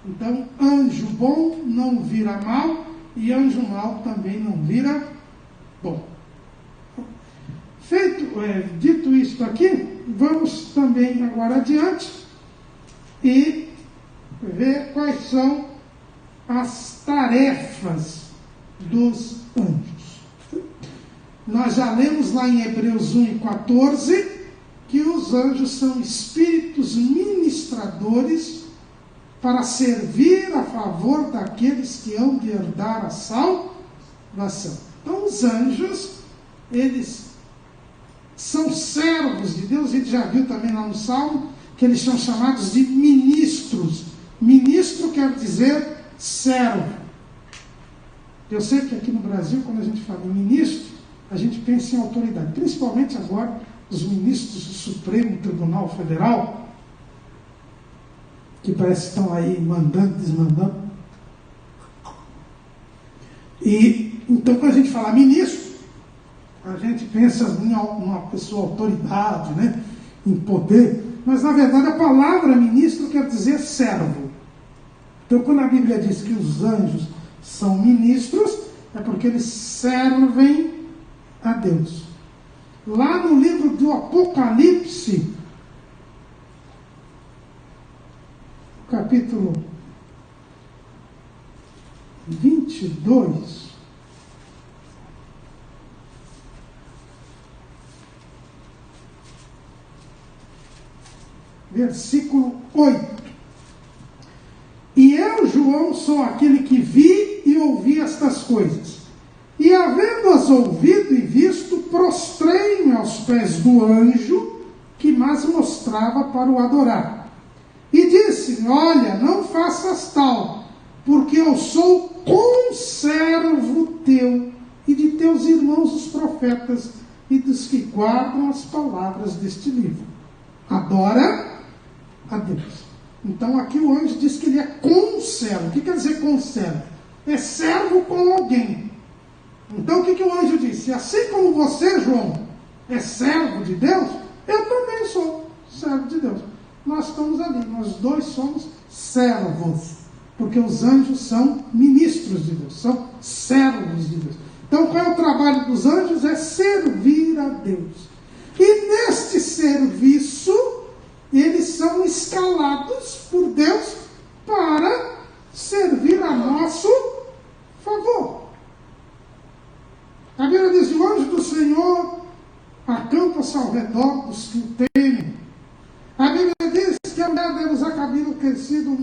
Speaker 5: Então, anjo bom não vira mal, e anjo mau também não vira bom. Dito isto aqui, vamos também agora adiante e ver quais são as tarefas dos anjos. Nós já lemos lá em Hebreus 1:14 que os anjos são espíritos ministradores para servir a favor daqueles que hão de herdar a salvação. Então os anjos, eles são servos de Deus. A gente já viu também lá no Salmo que eles são chamados de ministros. Ministro quer dizer servo. Eu sei que aqui no Brasil, quando a gente fala em ministro, a gente pensa em autoridade, principalmente agora os ministros do Supremo Tribunal Federal, que parece que estão aí mandando, desmandando. E então, quando a gente fala ministro, a gente pensa em uma pessoa autoridade, né, em poder, mas na verdade a palavra ministro quer dizer servo. Então, quando a Bíblia diz que os anjos são ministros, é porque eles servem a Deus. Lá no livro do Apocalipse, capítulo 22, versículo 8. E eu, João, sou aquele que vi e ouvi estas coisas. E havendo-as ouvido e visto, prostrei-me aos pés do anjo que mais mostrava para o adorar. E disse-me: olha, não faças tal, porque eu sou conservo teu e de teus irmãos os profetas e dos que guardam as palavras deste livro. Adora a Deus. Então aqui o anjo diz que ele é conservo. O que quer dizer conservo? É servo com alguém. Então o que o anjo disse? Assim como você, João, é servo de Deus, eu também sou servo de Deus. Nós estamos ali, nós dois somos servos, porque os anjos são ministros de Deus, são servos de Deus. Então qual é o trabalho dos anjos? É servir a Deus. E neste serviço, eles são escalados por Deus para servir a nosso favor. A Bíblia diz: o anjo do Senhor acampa-se ao redor dos que o temem. A Bíblia diz que a mulher deve usar cabelo crescido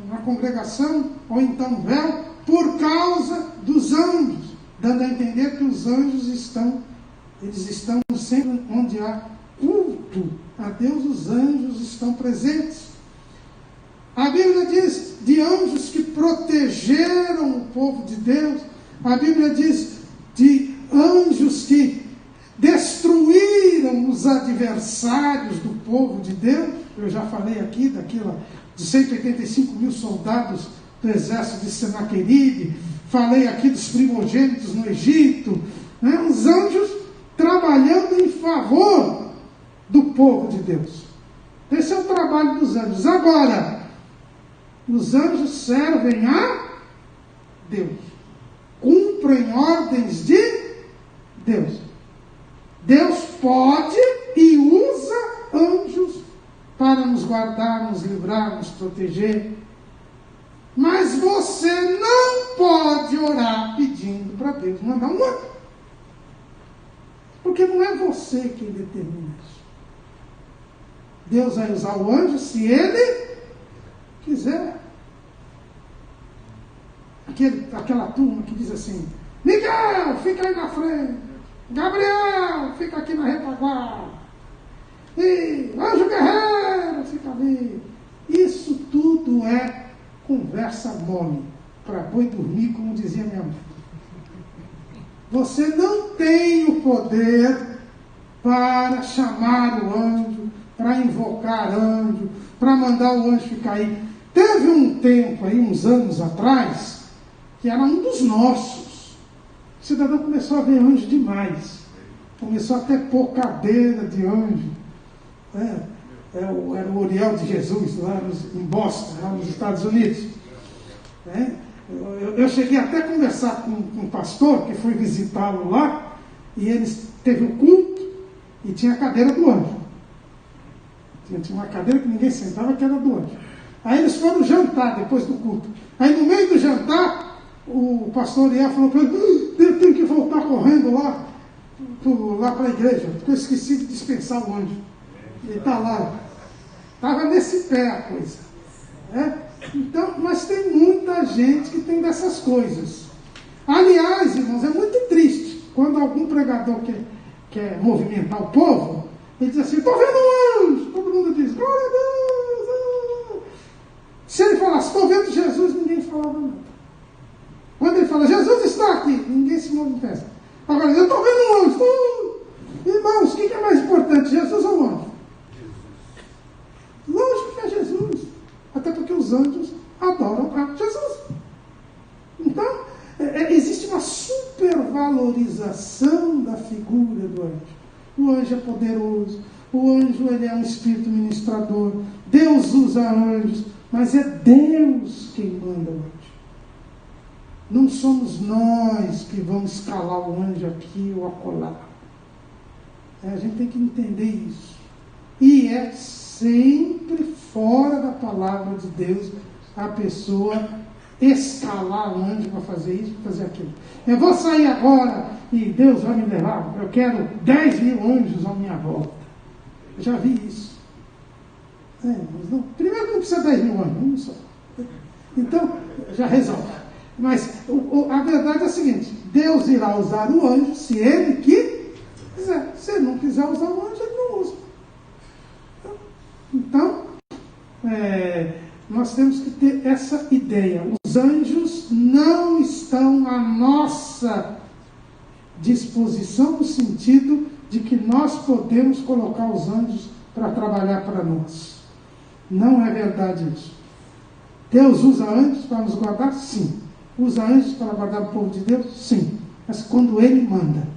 Speaker 5: na congregação, ou então véu, por causa dos anjos, dando a entender que os anjos estão sempre onde há culto a Deus, os anjos estão presentes. A Bíblia diz de anjos que protegeram o povo de Deus. A Bíblia diz de anjos que destruíram os adversários do povo de Deus. Eu já falei aqui de 185 mil soldados do exército de Senaqueribe. Falei aqui dos primogênitos no Egito, né? Os anjos trabalhando em favor do povo de Deus. Esse é o trabalho dos anjos. Agora, os anjos servem a Deus, cumprem ordens de Deus. Deus pode e usa anjos para nos guardar, nos livrar, nos proteger. Mas você não pode orar pedindo para Deus mandar um anjo. Porque não é você quem determina isso. Deus vai usar o anjo se Ele quiser. Aquela turma que diz assim: Miguel, fica aí na frente. Gabriel, fica aqui na retaguarda. E anjo guerreiro, fica ali. Isso tudo é conversa mole, para boi dormir, como dizia minha mãe. Você não tem o poder para chamar o anjo, para invocar anjo, para mandar o anjo ficar aí. Teve um tempo aí, uns anos atrás, que era um dos nossos. O cidadão começou a ver anjo demais. Começou até a pôr cadeira de anjo. Era o Oriel de Jesus, lá em Boston, lá nos Estados Unidos. Eu cheguei até a conversar com um pastor que foi visitá-lo lá, e eles teve um culto e tinha a cadeira do anjo. Tinha uma cadeira que ninguém sentava, que era do anjo. Aí eles foram jantar depois do culto. Aí no meio do jantar, o pastor Oriel falou para ele: eu tenho que voltar correndo lá para a igreja, porque eu esqueci de dispensar o anjo. Ele está lá. Estava nesse pé a coisa. Então, mas tem muita gente que tem dessas coisas. Aliás, irmãos, é muito triste quando algum pregador quer movimentar o povo, ele diz assim: estou vendo um anjo. Todo mundo diz: glória a Deus. Se ele falasse: estou vendo Jesus, ninguém falava nada. Quando ele fala: Jesus está aqui, ninguém se manifesta. Agora, eu estou vendo um anjo. Irmãos, o que é mais importante, Jesus ou o anjo? Lógico que é Jesus. Até porque os anjos adoram a Jesus. Então, existe uma supervalorização da figura do anjo. O anjo é poderoso. O anjo, ele é um espírito ministrador. Deus usa anjos, mas é Deus quem manda o anjo. Não somos nós que vamos escalar o anjo aqui ou acolá. A gente tem que entender isso. E é sempre fora da palavra de Deus a pessoa escalar o anjo para fazer isso, para fazer aquilo. Eu vou sair agora e Deus vai me levar. Eu quero 10 mil anjos à minha volta. Eu já vi isso. Mas não, primeiro não precisa 10 mil anjos, um só. Então, já resolve. Mas a verdade é a seguinte: Deus irá usar o anjo se Ele quiser. Se Ele não quiser usar o anjo, Ele não usa. Então, nós temos que ter essa ideia. Os anjos não estão à nossa disposição, no sentido de que nós podemos colocar os anjos para trabalhar para nós. Não é verdade isso. Deus usa anjos para nos guardar? Sim. Usa anjos para guardar o povo de Deus? Sim. Mas quando Ele manda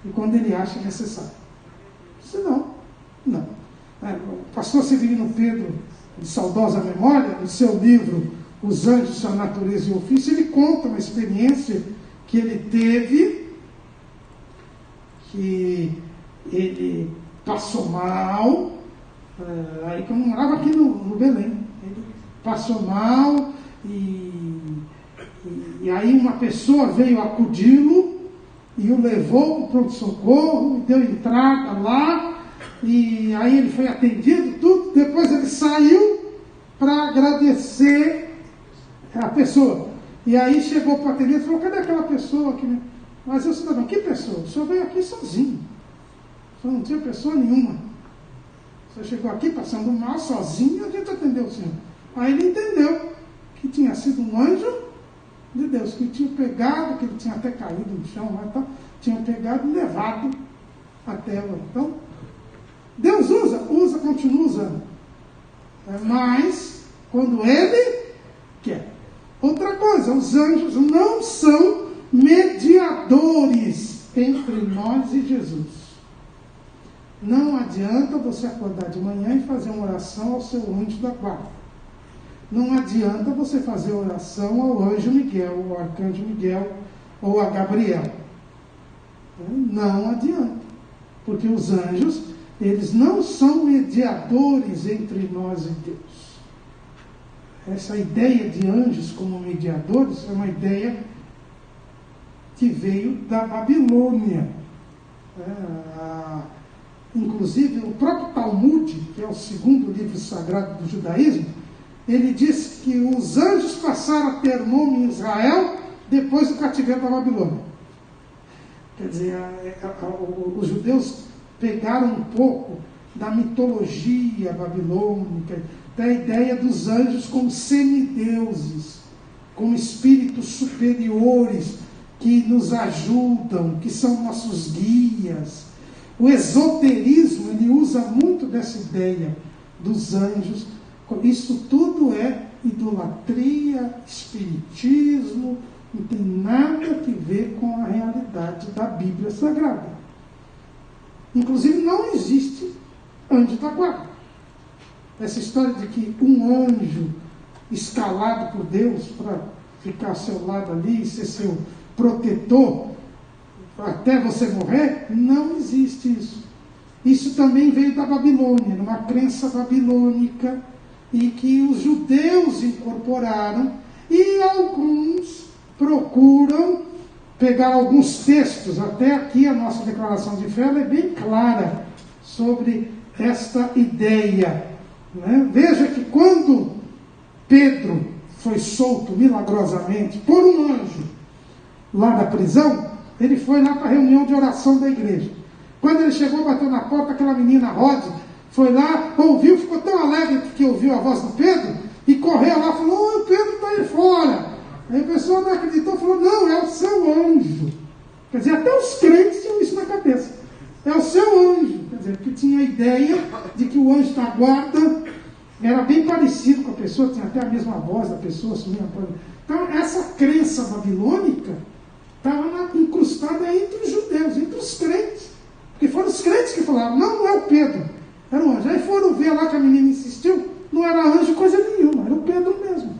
Speaker 5: e quando Ele acha necessário. Senão, não. O pastor Severino Pedro, de saudosa memória, no seu livro Os Anjos, Sua Natureza e Ofício, ele conta uma experiência que ele teve, que ele passou mal, aí que eu morava aqui no Belém, ele passou mal e aí uma pessoa veio acudi-lo e o levou para o pronto-socorro, deu entrada lá, e aí ele foi atendido, tudo. Depois ele saiu para agradecer a pessoa. E aí chegou para o atendente e falou: cadê aquela pessoa aqui? Mas eu cidadão, que pessoa? O senhor veio aqui sozinho. O senhor não tinha pessoa nenhuma. O senhor chegou aqui passando mal, sozinho, a gente atendeu o senhor. Aí ele entendeu que tinha sido um anjo de Deus, que tinha pegado, que ele tinha até caído no chão, lá, então, tinha pegado e levado até lá. Então, Deus usa, continua usando. Mas, quando Ele quer. Outra coisa, os anjos não são mediadores entre nós e Jesus. Não adianta você acordar de manhã e fazer uma oração ao seu anjo da guarda. Não adianta você fazer oração ao anjo Miguel, ao arcanjo Miguel ou a Gabriel. Não adianta. Porque os anjos, eles não são mediadores entre nós e Deus. Essa ideia de anjos como mediadores é uma ideia que veio da Babilônia. Inclusive, o próprio Talmud, que é o segundo livro sagrado do judaísmo, ele diz que os anjos passaram a ter nome em Israel depois do cativeiro da Babilônia. Quer dizer, os judeus pegaram um pouco da mitologia babilônica, da ideia dos anjos como semideuses, como espíritos superiores que nos ajudam, que são nossos guias. O esoterismo, ele usa muito dessa ideia dos anjos. Isso tudo é idolatria, espiritismo, não tem nada a ver com a realidade da Bíblia Sagrada. Inclusive, não existe anjo da guarda. Essa história de que um anjo escalado por Deus para ficar ao seu lado ali e ser seu protetor até você morrer, não existe isso. Isso também veio da Babilônia, numa crença babilônica, e que os judeus incorporaram, e alguns procuram pegar alguns textos. Até aqui a nossa declaração de fé ela é bem clara sobre esta ideia. Né? Veja que quando Pedro foi solto milagrosamente por um anjo lá da prisão, ele foi lá para a reunião de oração da igreja. Quando ele chegou, bateu na porta, aquela menina Rod foi lá, ouviu, ficou tão alegre que ouviu a voz do Pedro, e correu lá e falou: o Pedro está aí fora. Aí a pessoa não acreditou, falou: não, é o seu anjo. Quer dizer, até os crentes tinham isso na cabeça. É o seu anjo. Quer dizer, porque tinha a ideia de que o anjo da guarda era bem parecido com a pessoa, tinha até a mesma voz da pessoa. Então, essa crença babilônica estava incrustada entre os judeus, entre os crentes. Porque foram os crentes que falaram: não é o Pedro, era o anjo. Aí foram ver lá que a menina insistiu, não era anjo coisa nenhuma, era o Pedro mesmo.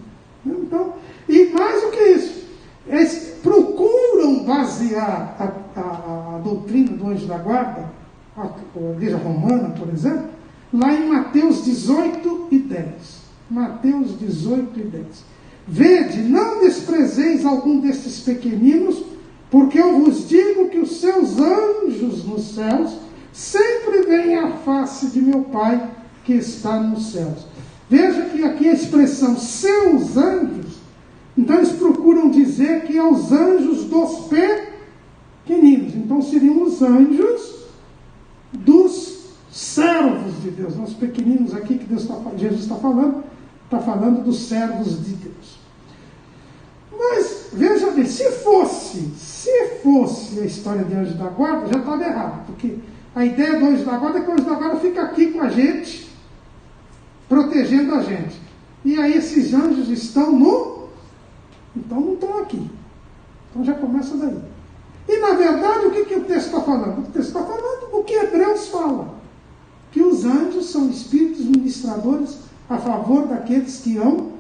Speaker 5: Então, e mais do que isso, eles procuram basear a doutrina do anjo da guarda, a igreja romana, por exemplo, lá em Mateus 18 e 10. Mateus 18 e 10. Vede, não desprezeis algum destes pequeninos, porque eu vos digo que os seus anjos nos céus sempre veem a face de meu Pai que está nos céus. Veja que aqui a expressão seus anjos, então eles procuram dizer que é os anjos dos pequeninos. Então seriam os anjos dos servos de Deus. Os pequeninos aqui que Jesus está falando Está falando dos servos de Deus. Mas, veja bem, se fosse a história de anjo da guarda, já estava errado. Porque a ideia do anjo da guarda é que o anjo da guarda fica aqui com a gente, protegendo a gente. E aí esses anjos estão então não estão aqui. Então já começa daí. E na verdade, o que o texto está falando? O texto está falando o que Hebreus fala. Que os anjos são espíritos ministradores a favor daqueles que hão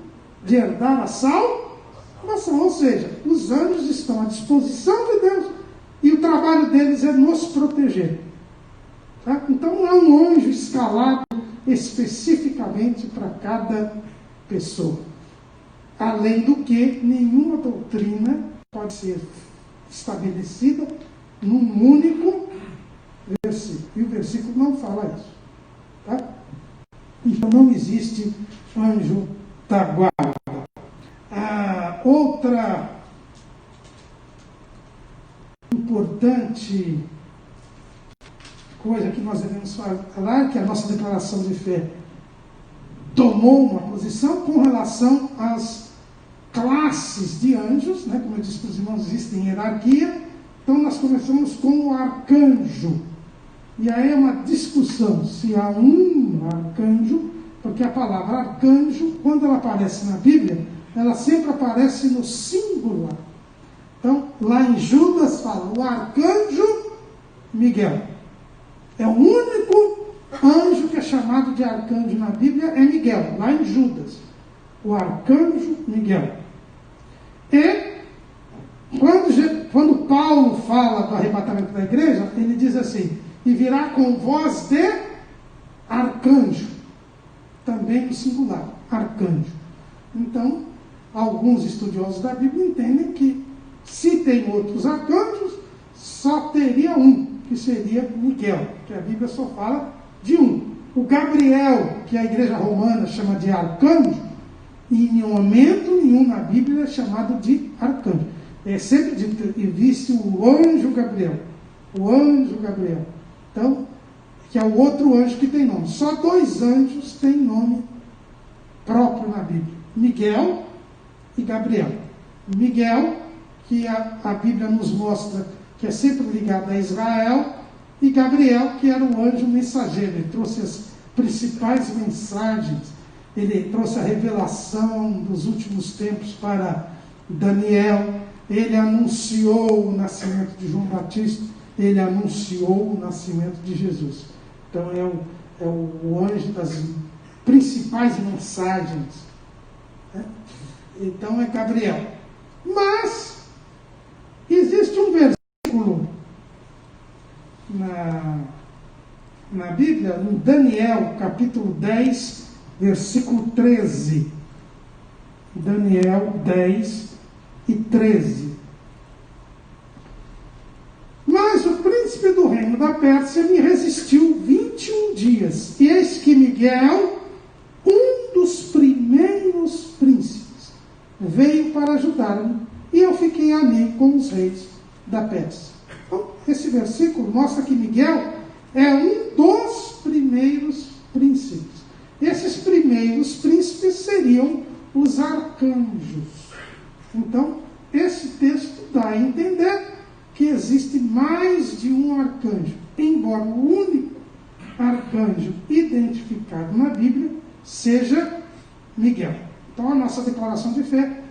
Speaker 5: de herdar a salvação. Ou seja, os anjos estão à disposição de Deus. E o trabalho deles é nos proteger. Tá? Então não é um anjo escalado especificamente para cada pessoa. Além do que, nenhuma doutrina pode ser estabelecida num único versículo. E o versículo não fala isso. Tá? Então não existe anjo da guarda. Outra importante coisa que nós devemos falar, que a nossa declaração de fé tomou uma posição com relação às classes de anjos, né? Como eu disse para os irmãos, existe em hierarquia. Então nós começamos com o arcanjo. E aí é uma discussão se há um arcanjo, porque a palavra arcanjo, quando ela aparece na Bíblia, ela sempre aparece no singular. Então, lá em Judas fala, o arcanjo Miguel. É o único anjo que é chamado de arcanjo na Bíblia, é Miguel, lá em Judas. O arcanjo Miguel. E quando Paulo fala do arrebatamento da igreja, ele diz assim, e virá com voz de arcanjo. Também no singular, arcanjo. Então, alguns estudiosos da Bíblia entendem que se tem outros arcanjos, só teria um, que seria Miguel, que a Bíblia só fala de um. O Gabriel, que a igreja romana chama de arcanjo, e em momento nenhum na Bíblia é chamado de arcanjo. É sempre dito, e viste o anjo Gabriel. O anjo Gabriel. Então, que é o outro anjo que tem nome. Só 2 anjos têm nome próprio na Bíblia. Miguel e Gabriel. Miguel, que a Bíblia nos mostra que é sempre ligado a Israel, e Gabriel, que era o anjo mensageiro. Ele trouxe as principais mensagens, ele trouxe a revelação dos últimos tempos para Daniel, ele anunciou o nascimento de João Batista, ele anunciou o nascimento de Jesus. Então é o anjo das principais mensagens. Né? Então é Gabriel. Mas existe um versículo na Bíblia, em Daniel, capítulo 10, versículo 13. Daniel 10 e 13. Mas o príncipe do reino da Pérsia me resistiu 21 dias. E eis que Miguel, um dos primeiros príncipes, veio para ajudar-me. E eu fiquei ali com os reis da Pérsia. Então, esse versículo mostra que Miguel é um dos primeiros príncipes. Esses primeiros príncipes seriam os arcanjos. Então, esse texto dá a entender que existe mais de um arcanjo, embora o único arcanjo identificado na Bíblia seja Miguel. Então, a nossa declaração de fé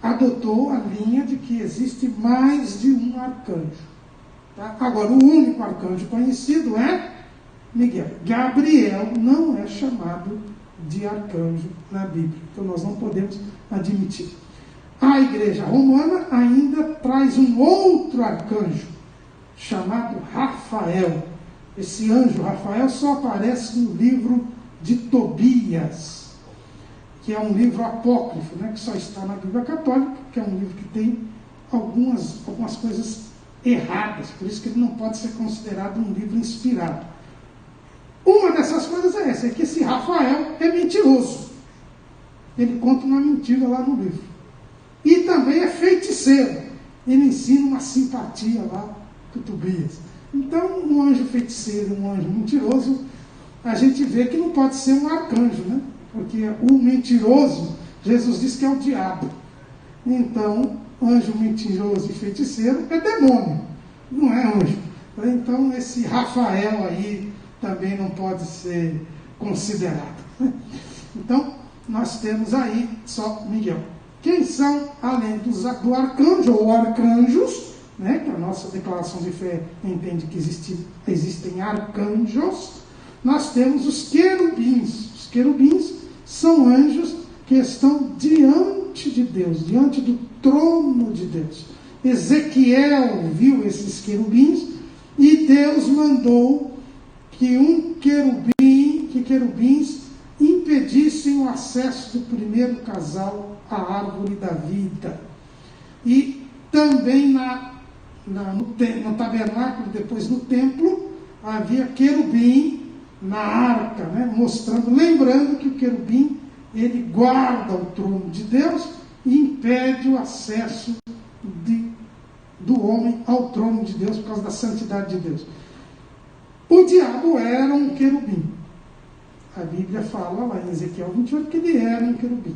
Speaker 5: adotou a linha de que existe mais de um arcanjo. Tá? Agora, o único arcanjo conhecido é Miguel. Gabriel não é chamado de arcanjo na Bíblia. Então, nós não podemos admitir. A igreja romana ainda traz um outro arcanjo, chamado Rafael. Esse anjo Rafael só aparece no livro de Tobias, que é um livro apócrifo, né, que só está na Bíblia Católica, que é um livro que tem algumas coisas erradas, por isso que ele não pode ser considerado um livro inspirado. Uma dessas coisas é essa, é que esse Rafael é mentiroso. Ele conta uma mentira lá no livro. E também é feiticeiro. Ele ensina uma simpatia lá para Tobias. Então, um anjo feiticeiro, um anjo mentiroso, a gente vê que não pode ser um arcanjo, né? Porque o mentiroso, Jesus diz que é o diabo. Então, anjo mentiroso e feiticeiro é demônio, não é anjo. Então, esse Rafael aí também não pode ser considerado. Então, nós temos aí só Miguel. Quem são, além do arcanjo ou arcanjos, né, que a nossa declaração de fé entende que existem arcanjos, nós temos os querubins. Os querubins são anjos que estão diante de Deus, diante do trono de Deus. Ezequiel viu esses querubins e Deus mandou que querubins impedissem o acesso do primeiro casal à árvore da vida. E também no tabernáculo, depois no templo, havia querubim na arca, né, lembrando que o querubim, ele guarda o trono de Deus e impede o acesso do homem ao trono de Deus por causa da santidade de Deus. O diabo era um querubim. A Bíblia fala lá em Ezequiel 28 que ele era um querubim.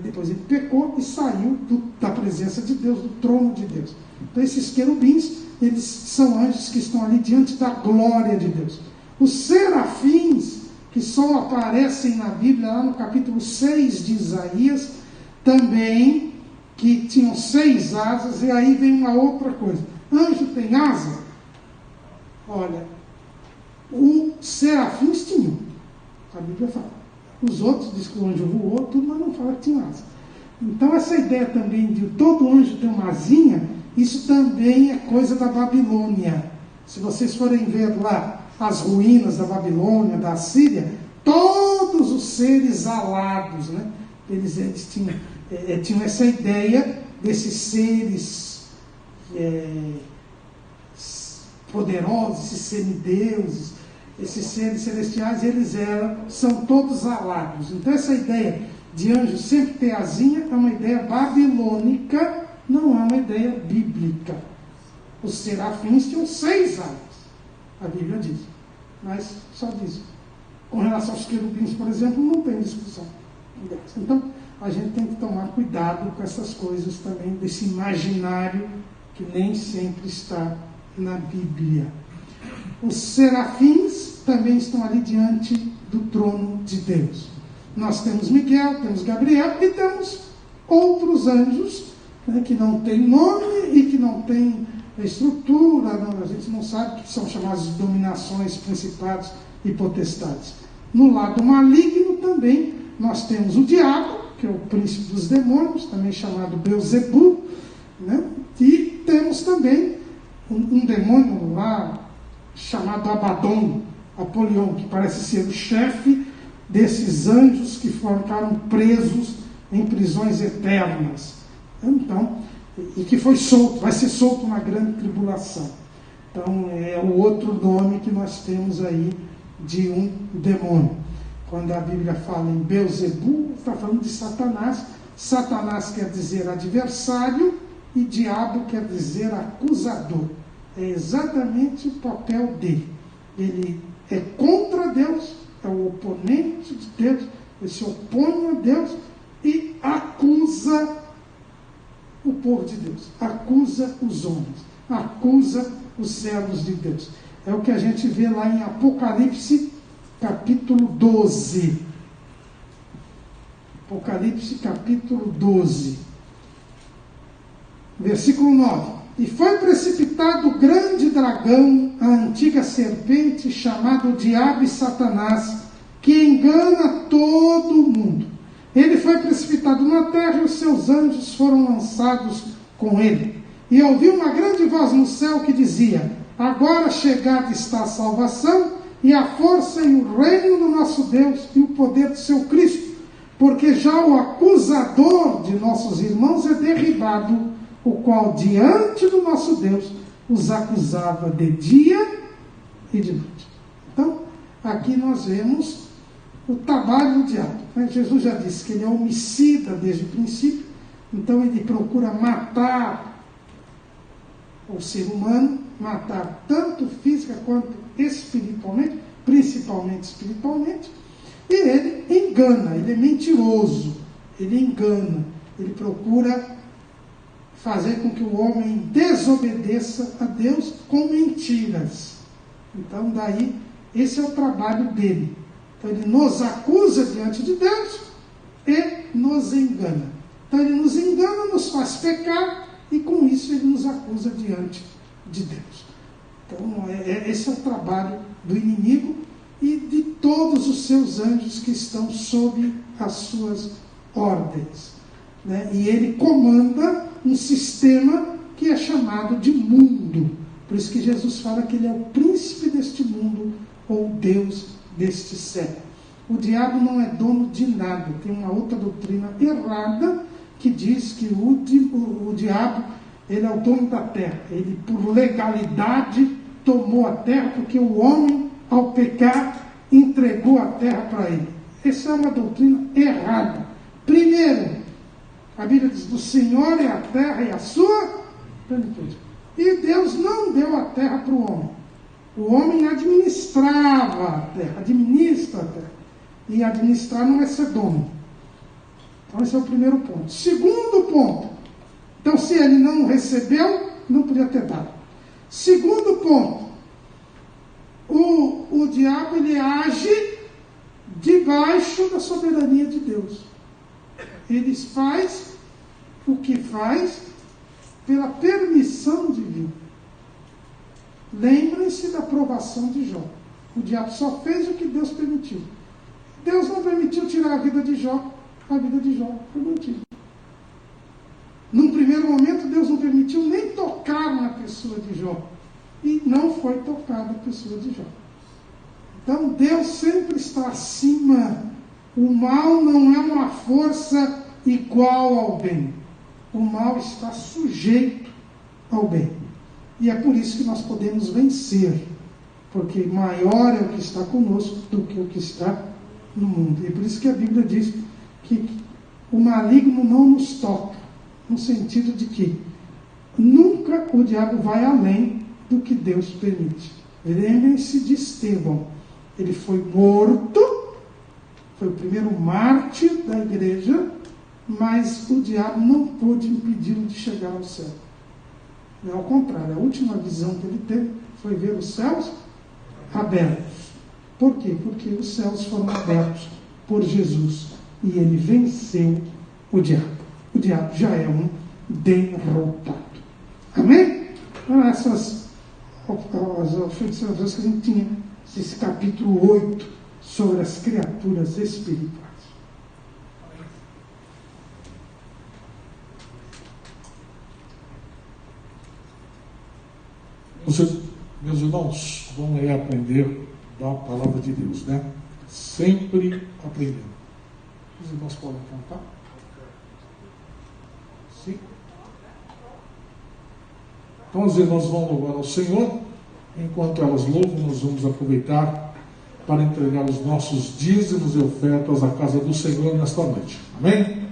Speaker 5: Depois ele pecou e saiu da presença de Deus, do trono de Deus. Então esses querubins, eles são anjos que estão ali diante da glória de Deus. Os serafins, que só aparecem na Bíblia, lá no capítulo 6 de Isaías, também, que tinham 6 asas, e aí vem uma outra coisa. Anjo tem asa? Olha, os serafins tinham. A Bíblia fala. Os outros dizem que o anjo voou, tudo, mas não fala que tinha asa. Então essa ideia também de todo anjo ter uma asinha, isso também é coisa da Babilônia. Se vocês forem ver lá as ruínas da Babilônia, da Síria, todos os seres alados, né? Eles tinham essa ideia desses seres poderosos, esses semideuses, esses seres celestiais, são todos alados. Então essa ideia de anjo sempre ter asinha é uma ideia babilônica, não é uma ideia bíblica. Os serafins tinham 6 asas, a Bíblia diz, mas só diz. Com relação aos querubins, por exemplo, não tem discussão. Então a gente tem que tomar cuidado com essas coisas também, desse imaginário que nem sempre está na Bíblia. Os serafins também estão ali diante do trono de Deus. Nós temos Miguel, temos Gabriel e temos outros anjos, né, que não têm nome e que não têm estrutura, a gente não sabe, que são chamados de dominações, principados e potestades. No lado maligno também nós temos o diabo, que é o príncipe dos demônios, também chamado Beelzebu, né? E temos também um demônio lá chamado Abaddon, Apolion, que parece ser o chefe desses anjos que ficaram presos em prisões eternas. Então, e que foi solto, vai ser solto na grande tribulação. Então, é o outro nome que nós temos aí de um demônio. Quando a Bíblia fala em Beelzebu, está falando de Satanás. Satanás quer dizer adversário e diabo quer dizer acusador. É exatamente o papel dele. Ele é contra Deus, é o oponente de Deus, ele se opõe a Deus e acusa o povo de Deus, acusa os homens, acusa os servos de Deus. É o que a gente vê lá em Apocalipse, capítulo 12. Apocalipse, capítulo 12, versículo 9. E foi precipitado o grande dragão, a antiga serpente, chamado Diabo e Satanás, que engana todo o mundo. Ele foi precipitado na terra e os seus anjos foram lançados com ele. E ouvi uma grande voz no céu que dizia: agora chegada está a salvação e a força e o reino do nosso Deus e o poder do seu Cristo, porque já o acusador de nossos irmãos é derribado, o qual diante do nosso Deus os acusava de dia e de noite. Então, aqui nós vemos o trabalho do diabo. Jesus já disse que ele é homicida desde o princípio, então ele procura matar o ser humano, matar tanto física quanto espiritualmente, principalmente espiritualmente, e ele engana, ele é mentiroso, ele engana, ele procura fazer com que o homem desobedeça a Deus com mentiras. Então, daí, esse é o trabalho dele. Então, ele nos acusa diante de Deus e nos engana. Então, ele nos engana, nos faz pecar, e com isso ele nos acusa diante de Deus. Então, esse é o trabalho do inimigo e de todos os seus anjos que estão sob as suas ordens, né? E ele comanda um sistema que é chamado de mundo. Por isso que Jesus fala que ele é o príncipe deste mundo, ou Deus deste século. O diabo não é dono de nada. Tem uma outra doutrina errada que diz que o diabo, ele é o dono da terra. Ele, por legalidade, tomou a terra, porque o homem, ao pecar, entregou a terra para ele. Essa é uma doutrina errada. Primeiro, a Bíblia diz, do Senhor é a terra e a sua plenitude. E Deus não deu a terra para o homem. O homem administrava a terra, administra a terra. E administrar não é ser dono. Então esse é o primeiro ponto. Segundo ponto, então se ele não recebeu, não podia ter dado. Segundo ponto, o diabo, ele age debaixo da soberania de Deus. Ele faz o que faz pela permissão divina. Lembrem-se da aprovação de Jó. O diabo só fez o que Deus permitiu. Deus não permitiu tirar a vida de Jó. A vida de Jó foi mantida. Num primeiro momento, Deus não permitiu nem tocar na pessoa de Jó. E não foi tocada a pessoa de Jó. Então, Deus sempre está acima. O mal não é uma força igual ao bem. O mal está sujeito ao bem. E é por isso que nós podemos vencer. Porque maior é o que está conosco do que o que está no mundo. E é por isso que a Bíblia diz que o maligno não nos toca. No sentido de que nunca o diabo vai além do que Deus permite. Lembrem-se de Estevão. Ele foi morto, foi o primeiro mártir da igreja, mas o diabo não pôde impedi-lo de chegar ao céu. Ao contrário, a última visão que ele teve foi ver os céus abertos. Por quê? Porque os céus foram abertos por Jesus e ele venceu o diabo. O diabo já é um derrotado. Amém? Então, essas observações que a gente tinha, esse capítulo 8, sobre as criaturas espirituais.
Speaker 3: Meus irmãos, vamos aí aprender da palavra de Deus, né? Sempre aprendendo. Os irmãos podem cantar? Sim. Então os irmãos vão louvar ao Senhor. Enquanto elas louvam, nós vamos aproveitar para entregar os nossos dízimos e ofertas à casa do Senhor nesta noite. Amém?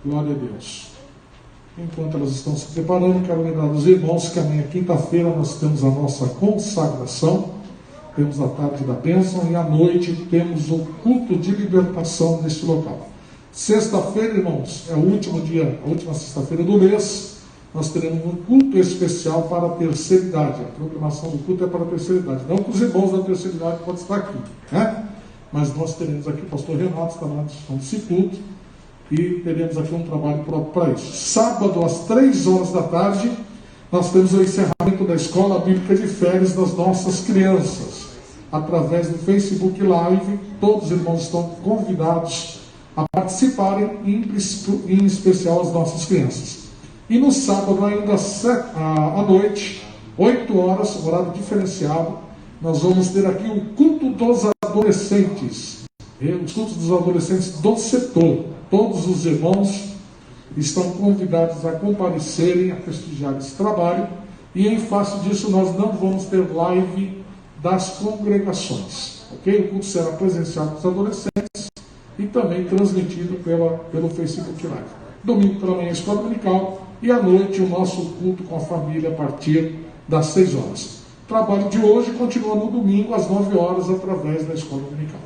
Speaker 3: Glória a Deus. Enquanto elas estão se preparando, quero lembrar dos irmãos que amanhã, quinta-feira, nós temos a nossa consagração, temos a tarde da bênção e à noite temos o culto de libertação neste local. Sexta-feira, irmãos, é o último dia, a última sexta-feira do mês, nós teremos um culto especial para a terceira idade. A programação do culto é para a terceira idade. Não que os irmãos da terceira idade podem estar aqui, né? Mas nós teremos aqui o pastor Renato, está na discussão desse culto, e teremos aqui um trabalho próprio para isso. Sábado, às 3 horas da tarde, nós temos o encerramento da Escola Bíblica de Férias das nossas crianças. Através do Facebook Live, todos os irmãos estão convidados a participarem, em especial as nossas crianças. E no sábado, ainda à noite, 8 horas, horário diferenciado, nós vamos ter aqui o culto dos adolescentes. Os cultos dos adolescentes do setor. Todos os irmãos estão convidados a comparecerem, a prestigiar esse trabalho. E em face disso, nós não vamos ter live das congregações. Ok? O culto será presencial para os adolescentes e também transmitido pelo Facebook Live. Domingo pela manhã, escola dominical, e à noite o nosso culto com a família a partir das 6 horas. trabalho de hoje continua no domingo, às 9 horas, através da escola dominical.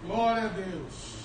Speaker 3: Glória a Deus.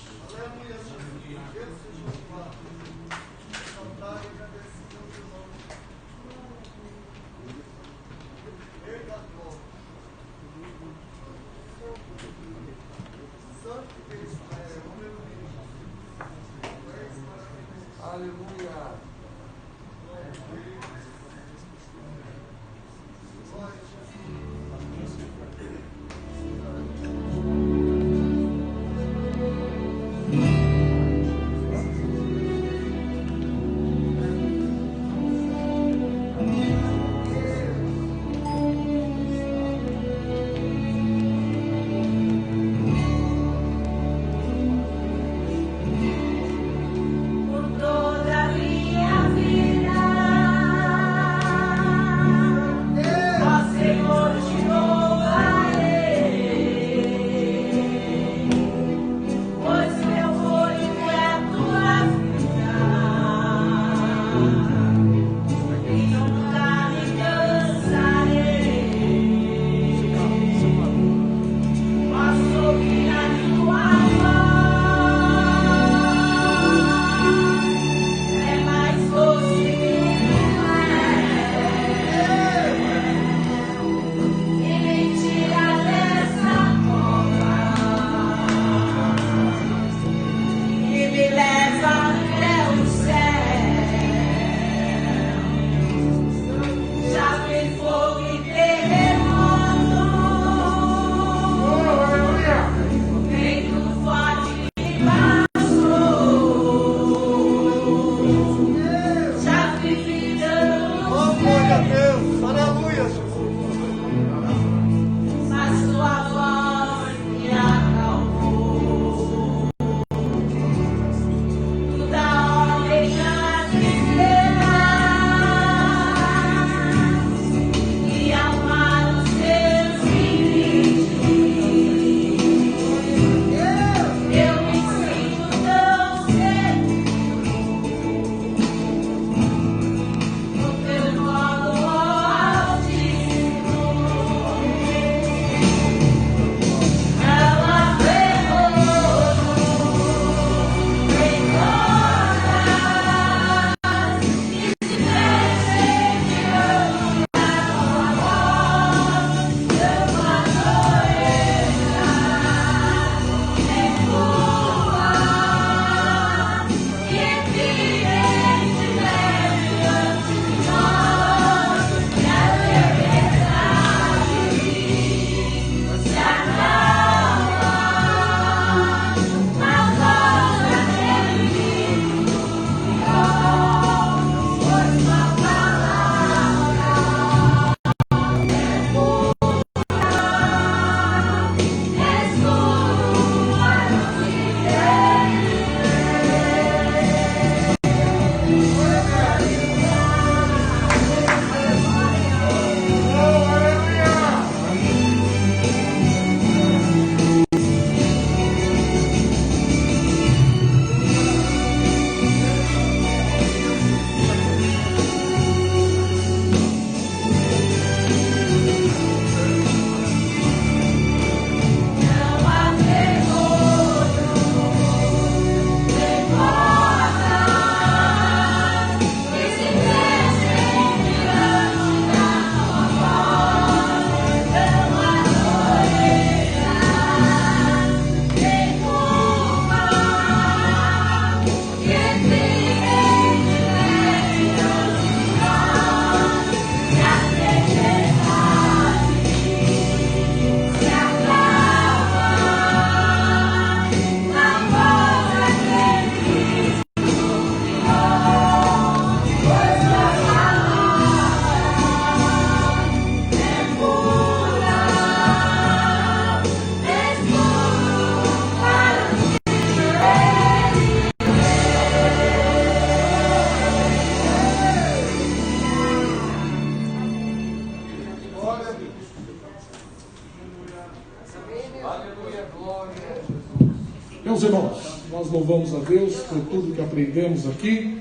Speaker 3: meus irmãos, nós louvamos a Deus por tudo que aprendemos aqui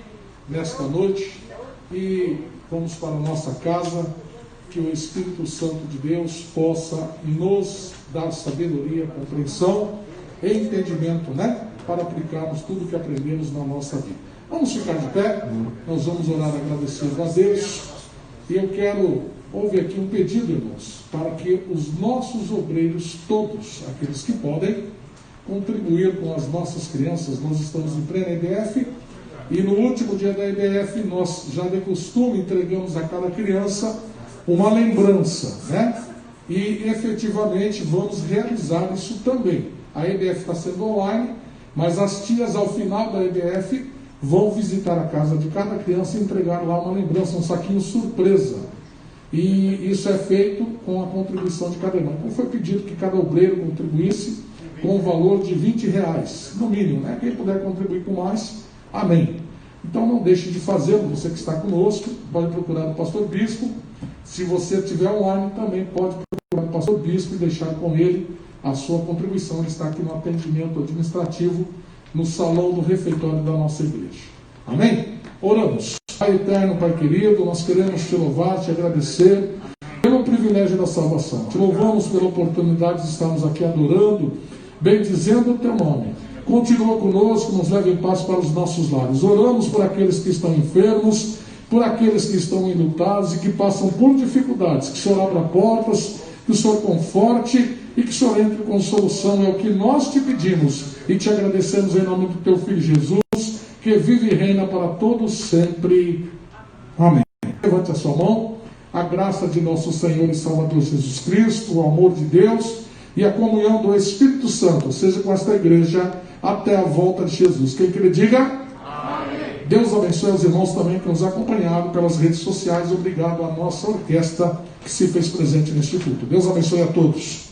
Speaker 3: nesta noite e vamos para a nossa casa, que o Espírito Santo de Deus possa nos dar sabedoria, compreensão e entendimento, para aplicarmos tudo que aprendemos na nossa vida. Vamos ficar de pé, nós vamos orar agradecendo a Deus, e eu quero ouvir aqui um pedido, irmãos, para que os nossos obreiros, todos aqueles que podem, contribuir com as nossas crianças. Nós estamos em plena EBF, e no último dia da EBF, nós já de costume entregamos a cada criança uma lembrança, E efetivamente vamos realizar isso também. A EBF está sendo online, mas as tias ao final da EBF vão visitar a casa de cada criança e entregar lá uma lembrança, um saquinho surpresa. E isso é feito com a contribuição de cada irmão. Então foi pedido que cada obreiro contribuísse com o valor de R$20, no mínimo, Quem puder contribuir com mais, amém. Então não deixe de fazer, você que está conosco, pode procurar o pastor Bispo. Se você estiver online, também pode procurar o pastor Bispo e deixar com ele a sua contribuição. Ele está aqui no atendimento administrativo, no salão do refeitório da nossa igreja. Amém? Oramos. Pai eterno, Pai querido, nós queremos te louvar, te agradecer pelo privilégio da salvação. Te louvamos pela oportunidade de estarmos aqui adorando, bendizendo o teu nome. Continua conosco, nos leve em paz para os nossos lares. Oramos por aqueles que estão enfermos, por aqueles que estão enlutados e que passam por dificuldades. Que o Senhor abra portas, que o Senhor conforte e que o Senhor entre com solução. É o que nós te pedimos e te agradecemos em nome do teu Filho Jesus, que vive e reina para todos sempre. Amém. Levante a sua mão. A graça de nosso Senhor e Salvador Jesus Cristo, o amor de Deus e a comunhão do Espírito Santo seja com esta igreja até a volta de Jesus. Quem crê, diga amém. Deus abençoe os irmãos também que nos acompanharam pelas redes sociais. Obrigado à nossa orquestra que se fez presente neste culto. Deus abençoe a todos.